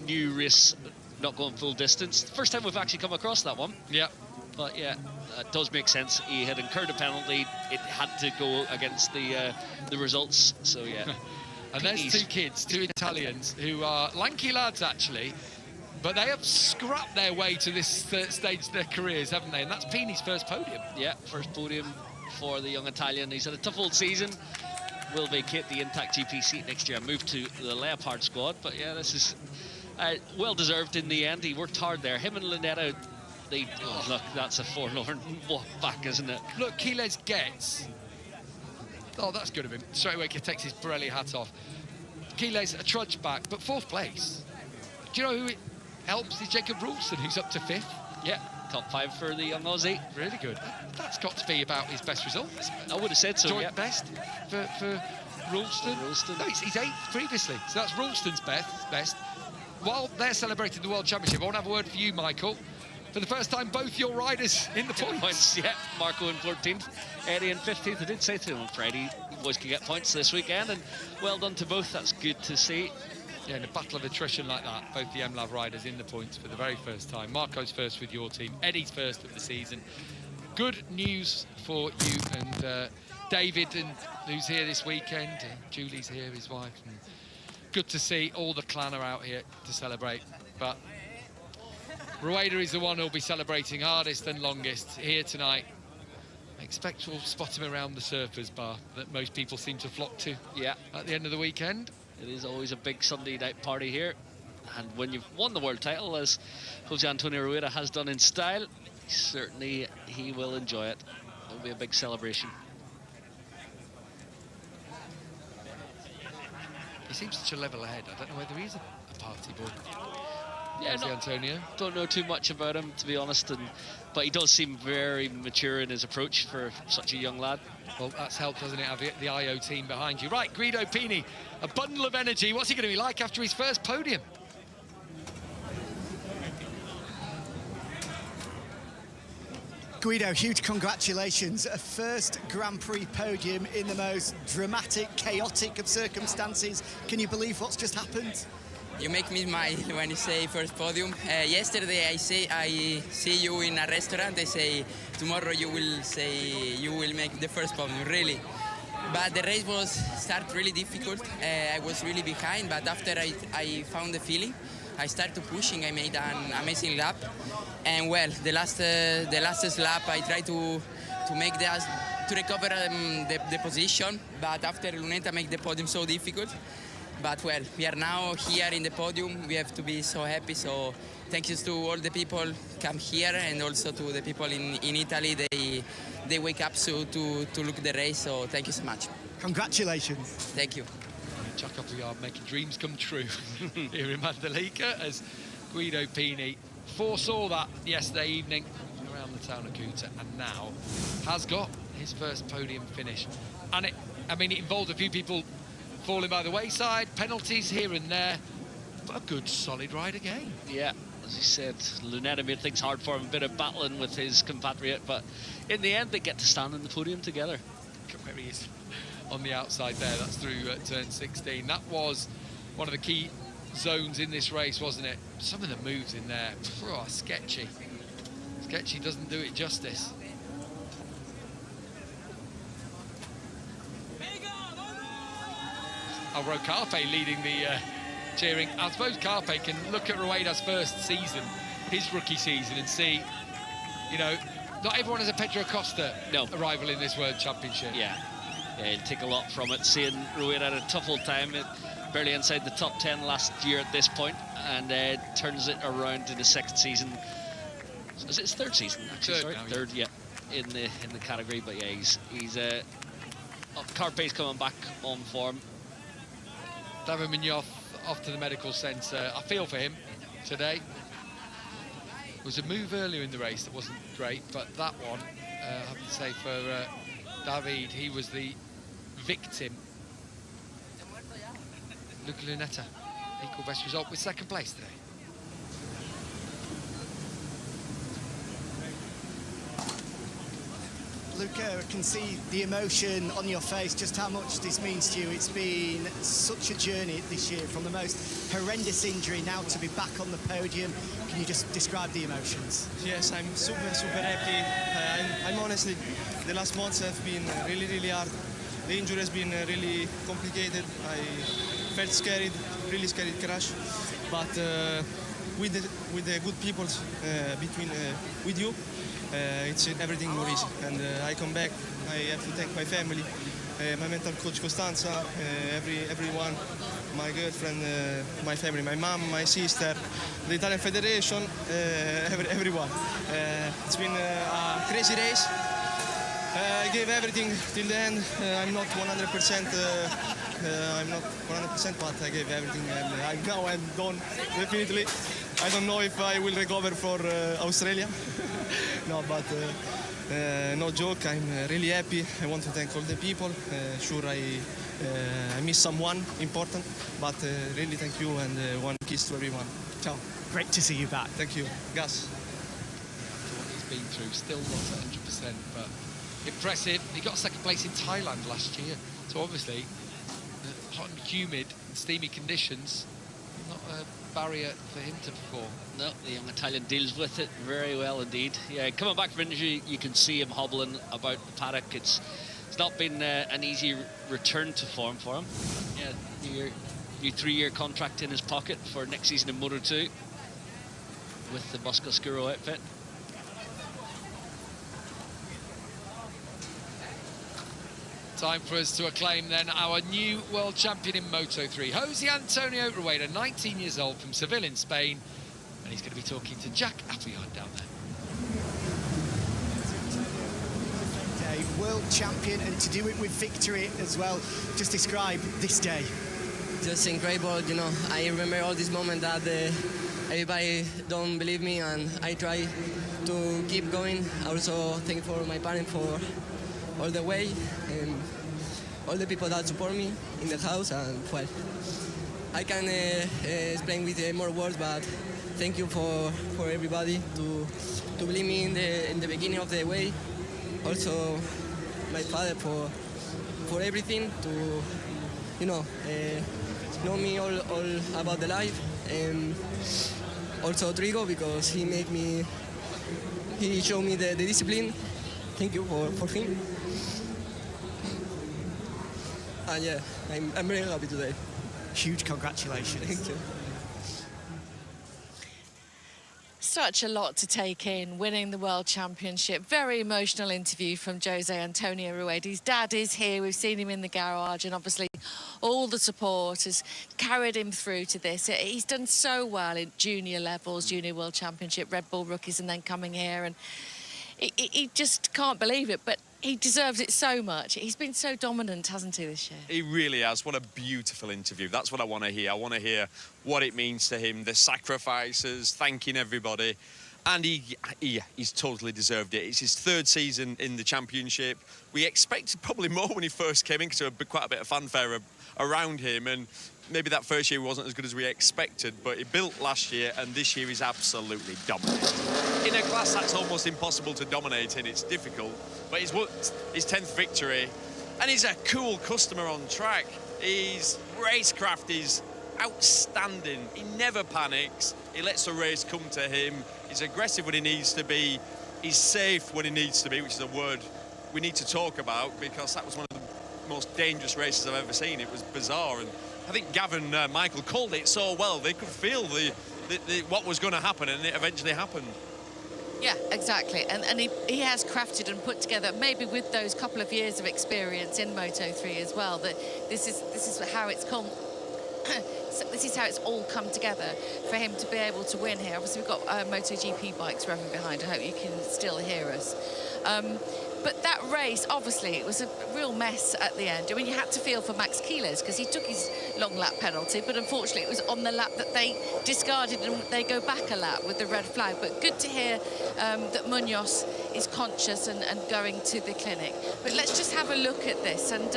new race not going full distance. First time we've actually come across that one. Yeah. But yeah, it does make sense. He had incurred a penalty. It had to go against the results. So yeah. And there's two kids, two Italians, who are lanky lads actually, but they have scrapped their way to this stage of their careers, haven't they? And that's Pini's first podium. Yeah, first podium for the young Italian. He's had a tough old season. Will vacate the Intact GP seat next year and move to the Leopard squad. But yeah, this is well deserved in the end. He worked hard there. Him and Lunetta, look, that's a forlorn walk back, isn't it? Look, Quiles gets. Oh, that's good of him. Straight away, he takes his Pirelli hat off. Quiles a trudge back, but 4th place. Do you know who it helps? Is Jacob Ralston, who's up to 5th. Yeah, top 5 for the young Aussie. Really good. That's got to be about his best result. I would have said so. Joint best for Ralston. No, he's 8th previously, so that's Ralston's best. While they're celebrating the World Championship, I want to have a word for you, Michael. For the first time, both your riders in the points. Yeah, Marco in 14th, Eddie in 15th. I did say to him on Friday, boys can get points this weekend, and well done to both. That's good to see. Yeah, in a battle of attrition like that, both the MLAV riders in the points for the very first time. Marco's first with your team, Eddie's first of the season. Good news for you and David, and who's here this weekend. Julie's here, his wife. And good to see all the clan are out here to celebrate. But Rueda is the one who'll be celebrating hardest and longest here tonight. I expect we'll spot him around the surfers bar that most people seem to flock to at the end of the weekend. It is always a big Sunday night party here. And when you've won the world title, as Jose Antonio Rueda has done in style, certainly he will enjoy it. It'll be a big celebration. He seems such a level ahead. I don't know whether he's a party boy. Yeah, Jose Antonio. Don't know too much about him, to be honest, but he does seem very mature in his approach for such a young lad. Well, that's helped, hasn't it, have the IO team behind you. Right, Guido Pini, a bundle of energy. What's he going to be like after his first podium? Guido, huge congratulations. A first Grand Prix podium in the most dramatic, chaotic of circumstances. Can you believe what's just happened? You make me smile when you say first podium. Yesterday I see you in a restaurant. They say tomorrow you will make the first podium, really. But the race was start really difficult. I was really behind, but after I found the feeling, I started pushing. I made an amazing lap, and well, the last lap I tried to make to recover the position. But after Luneta make the podium so difficult. But well, we are now here in the podium. We have to be so happy. So thank you to all the people come here, and also to the people in Italy. They wake up to look the race. So thank you so much. Congratulations. Thank you. Chuck up the yard, making dreams come true here in Mandalika, as Guido Pini foresaw that yesterday evening around the town of Kuta, and now has got his first podium finish. And it involved a few people falling by the wayside, penalties here and there, but a good solid ride again. Yeah, as he said, Luneta made things hard for him, a bit of battling with his compatriot, but in the end they get to stand on the podium together. Look where he is on the outside there, that's through turn 16. That was one of the key zones in this race, wasn't it? Some of the moves in there, sketchy. Sketchy doesn't do it justice. Alvaro Carpe leading the cheering. I suppose Carpe can look at Rueda's first season, his rookie season, and see, not everyone has a Pedro Costa arrival in this World Championship. Yeah, he'll take a lot from it. Seeing Rueda had a tough old time, barely inside the top 10 last year at this point, and turns it around in his second season. Is it his third season, actually? Third, yeah, in the category. But yeah, he's Carpe's coming back on form. David Munoz off to the medical centre. I feel for him today. There was a move earlier in the race that wasn't great, but that one, I have to say, for David, he was the victim. Luca Luneta, equal best result with second place today. Luca, I can see the emotion on your face, just how much this means to you. It's been such a journey this year, from the most horrendous injury now to be back on the podium. Can you just describe the emotions? Yes, I'm super happy. I'm honestly, the last months have been really hard. The injury has been really complicated. I felt scared, really scared crash. But with the good people with you, it's everything more easy. And I come back, I have to thank my family, my mental coach Costanza, everyone, my girlfriend, my family, my mom, my sister, the Italian Federation, everyone. It's been a crazy race. I gave everything till the end. I'm not 100%. I'm not 100%, but I gave everything, and now I'm done. Definitely. I don't know if I will recover for Australia. No, but no joke. I'm really happy. I want to thank all the people. Sure, I missed someone important, but really thank you, and one kiss to everyone. Ciao. Great to see you back. Thank you. Gus. What he's been through, still not 100%, but impressive. He got second place in Thailand last year, so obviously hot and humid and steamy conditions, not a barrier for him to perform. No, the young Italian deals with it very well indeed. Yeah, coming back from injury, you can see him hobbling about the paddock. It's not been an easy return to form for him. Yeah, new 3-year contract in his pocket for next season in Moto3. with the Moscoscuro outfit. Time for us to acclaim then our new world champion in Moto3, Jose Antonio Rueda, 19 years old, from Seville in Spain, and he's going to be talking to Jack Appleyard down there. World champion, and to do it with victory as well. Just describe this day. Just incredible, you know. I remember all this moment that everybody don't believe me, and I try to keep going. Also, thank you for my parents for all the way, and all the people that support me in the house. And well, I can explain with more words, but thank you for everybody to believe me in the beginning of the way. Also, my father for everything, to know me all about the life, and also Trigo, because he showed me the discipline. Thank you for him. And yeah, I'm very happy today. Huge congratulations. Thank you. Such a lot to take in, winning the World Championship. Very emotional interview from Jose Antonio Rueda. His dad is here. We've seen him in the garage, and obviously all the support has carried him through to this. He's done so well in junior levels, Junior World Championship, Red Bull Rookies, and then coming here, and he just can't believe it, but he deserves it so much. He's been so dominant, hasn't he, this year? He really has. What a beautiful interview. That's what I want to hear. I want to hear what it means to him, the sacrifices, thanking everybody. And he's totally deserved it. It's his third season in the championship. We expected probably more when he first came in, because there was quite a bit of fanfare around him, and maybe that first year wasn't as good as we expected, but he built last year, and this year he's absolutely dominated. In a class that's almost impossible to dominate in, it's difficult, but he's won his 10th victory, and he's a cool customer on track. His racecraft is outstanding. He never panics. He lets the race come to him. He's aggressive when he needs to be. He's safe when he needs to be, which is a word we need to talk about, because that was one of the most dangerous races I've ever seen. It was bizarre, and I think Gavin Michael called it so well. They could feel what was going to happen, and it eventually happened. Yeah, exactly. And he has crafted and put together, maybe with those couple of years of experience in Moto3 as well, that this is how it's come. This is how it's all come together for him to be able to win here. Obviously, we've got MotoGP bikes revving behind. I hope you can still hear us. But that race, obviously, it was a real mess at the end. I mean, you had to feel for Max Kielers, because he took his long lap penalty, but unfortunately it was on the lap that they discarded, and they go back a lap with the red flag. But good to hear that Munoz is conscious and going to the clinic. But let's just have a look at this. And,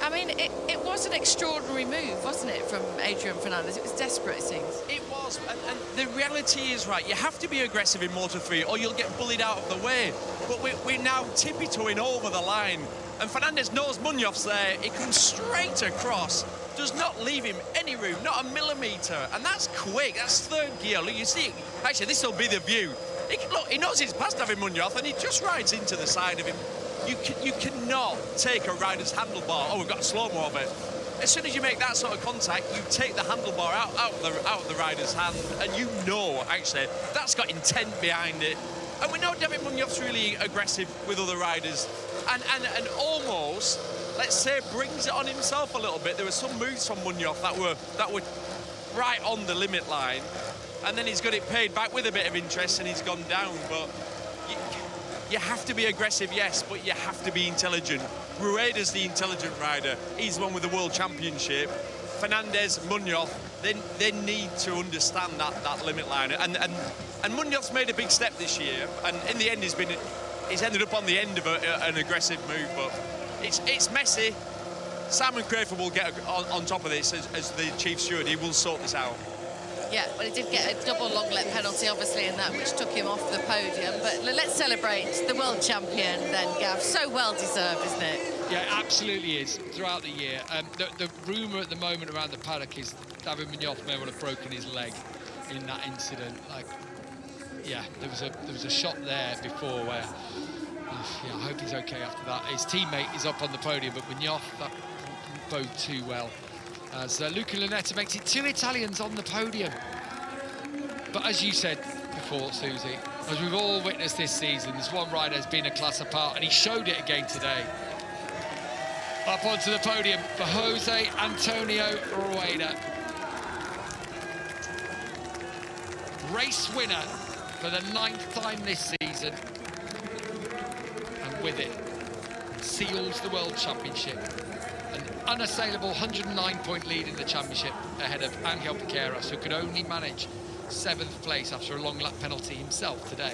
I mean, it was an extraordinary move, wasn't it, from Adrian Fernandez? It was desperate, it seems. It was, and the reality is, right, you have to be aggressive in Moto3 or you'll get bullied out of the way. But we're now tippy-toeing over the line, and Fernandez knows Munoz there. He comes straight across, does not leave him any room, not a millimetre, and that's quick. That's third gear. Look, you see, actually, this will be the view. Look, he knows he's past having Munoz, and he just rides into the side of him. You cannot take a rider's handlebar. Oh, we've got a slow-mo of it. As soon as you make that sort of contact, you take the handlebar out of the rider's hand, and you know, actually, that's got intent behind it. And we know David Munoz's really aggressive with other riders, and almost, let's say, brings it on himself a little bit. There were some moves from Munoz that were right on the limit line, and then he's got it paid back with a bit of interest, and he's gone down. But you have to be aggressive, yes, but you have to be intelligent. Rueda's the intelligent rider. He's the one with the World Championship. Fernandez, Munoz, they need to understand that limit line. And Munoz made a big step this year, and in the end he's ended up on the end of an aggressive move, but it's messy. Simon Crafer will get on top of this as the chief steward. He will sort this out. Yeah, well, he did get a double long lap penalty, obviously, in that, which took him off the podium. But let's celebrate the world champion then, Gav. So well deserved, isn't it? Yeah, it absolutely is, throughout the year. The rumour at the moment around the paddock is David Munoz may well have broken his leg in that incident. Like, yeah, there was a shot there before where, yeah, I hope he's okay after that. His teammate is up on the podium, but Munoz, that didn't bode too well. As Luca Lunetta makes it 2 Italians on the podium. But as you said before, Susie, as we've all witnessed this season, this one rider has been a class apart, and he showed it again today. Up onto the podium for Jose Antonio Rueda. Race winner for the 9th time this season. And with it, seals the World Championship. An unassailable 109-point lead in the championship ahead of Angel Piqueras, who could only manage 7th place after a long lap penalty himself today.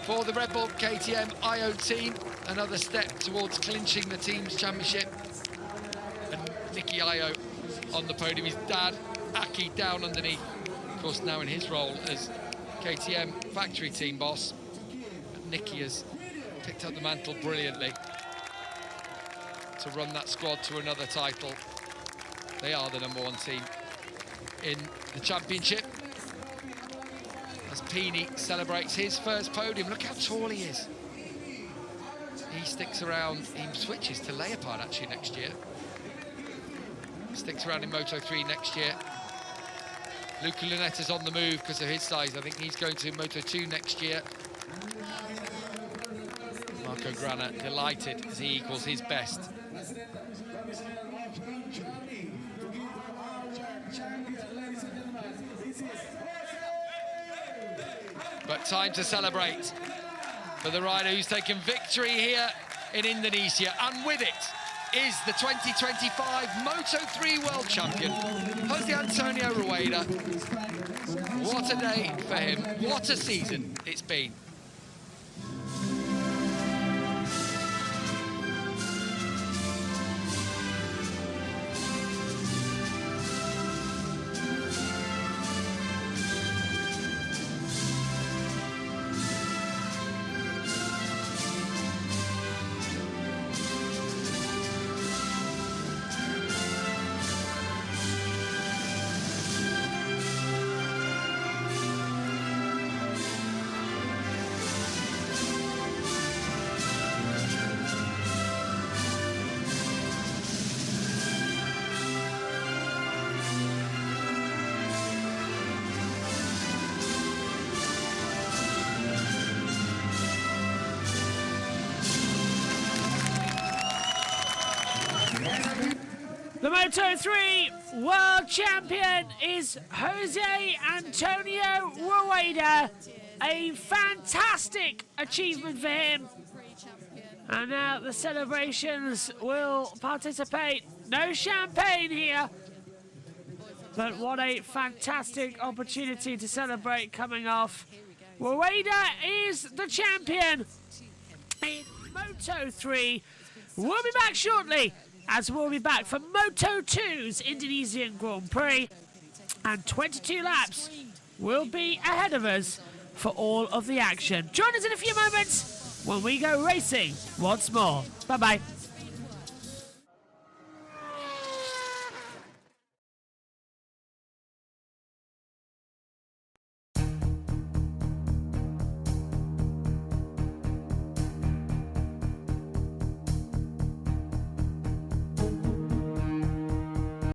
For the Red Bull KTM IO team, another step towards clinching the team's championship. And Nicky Io on the podium, his dad, Aki, down underneath. Of course, now in his role as KTM factory team boss. But Nicky has picked up the mantle brilliantly to run that squad to another title. They are the #1 team in the championship. As Pini celebrates his first podium, look how tall he is. He sticks around, he switches to Leopard actually next year. Sticks around in Moto3 next year. Luca Lunetta's on the move because of his size. I think he's going to Moto2 next year. Marco Grana delighted as he equals his best. But time to celebrate for the rider who's taken victory here in Indonesia. And with it is the 2025 Moto3 World Champion, Jose Antonio Rueda. What a day for him. What a season it's been. The Moto3 World Champion is Jose Antonio Rueda. A fantastic achievement for him. And now the celebrations will participate. No champagne here. But what a fantastic opportunity to celebrate coming off. Rueda is the champion in Moto3. We'll be back shortly, as we'll be back for Moto2's Indonesian Grand Prix. And 22 laps will be ahead of us for all of the action. Join us in a few moments when we go racing once more. Bye-bye.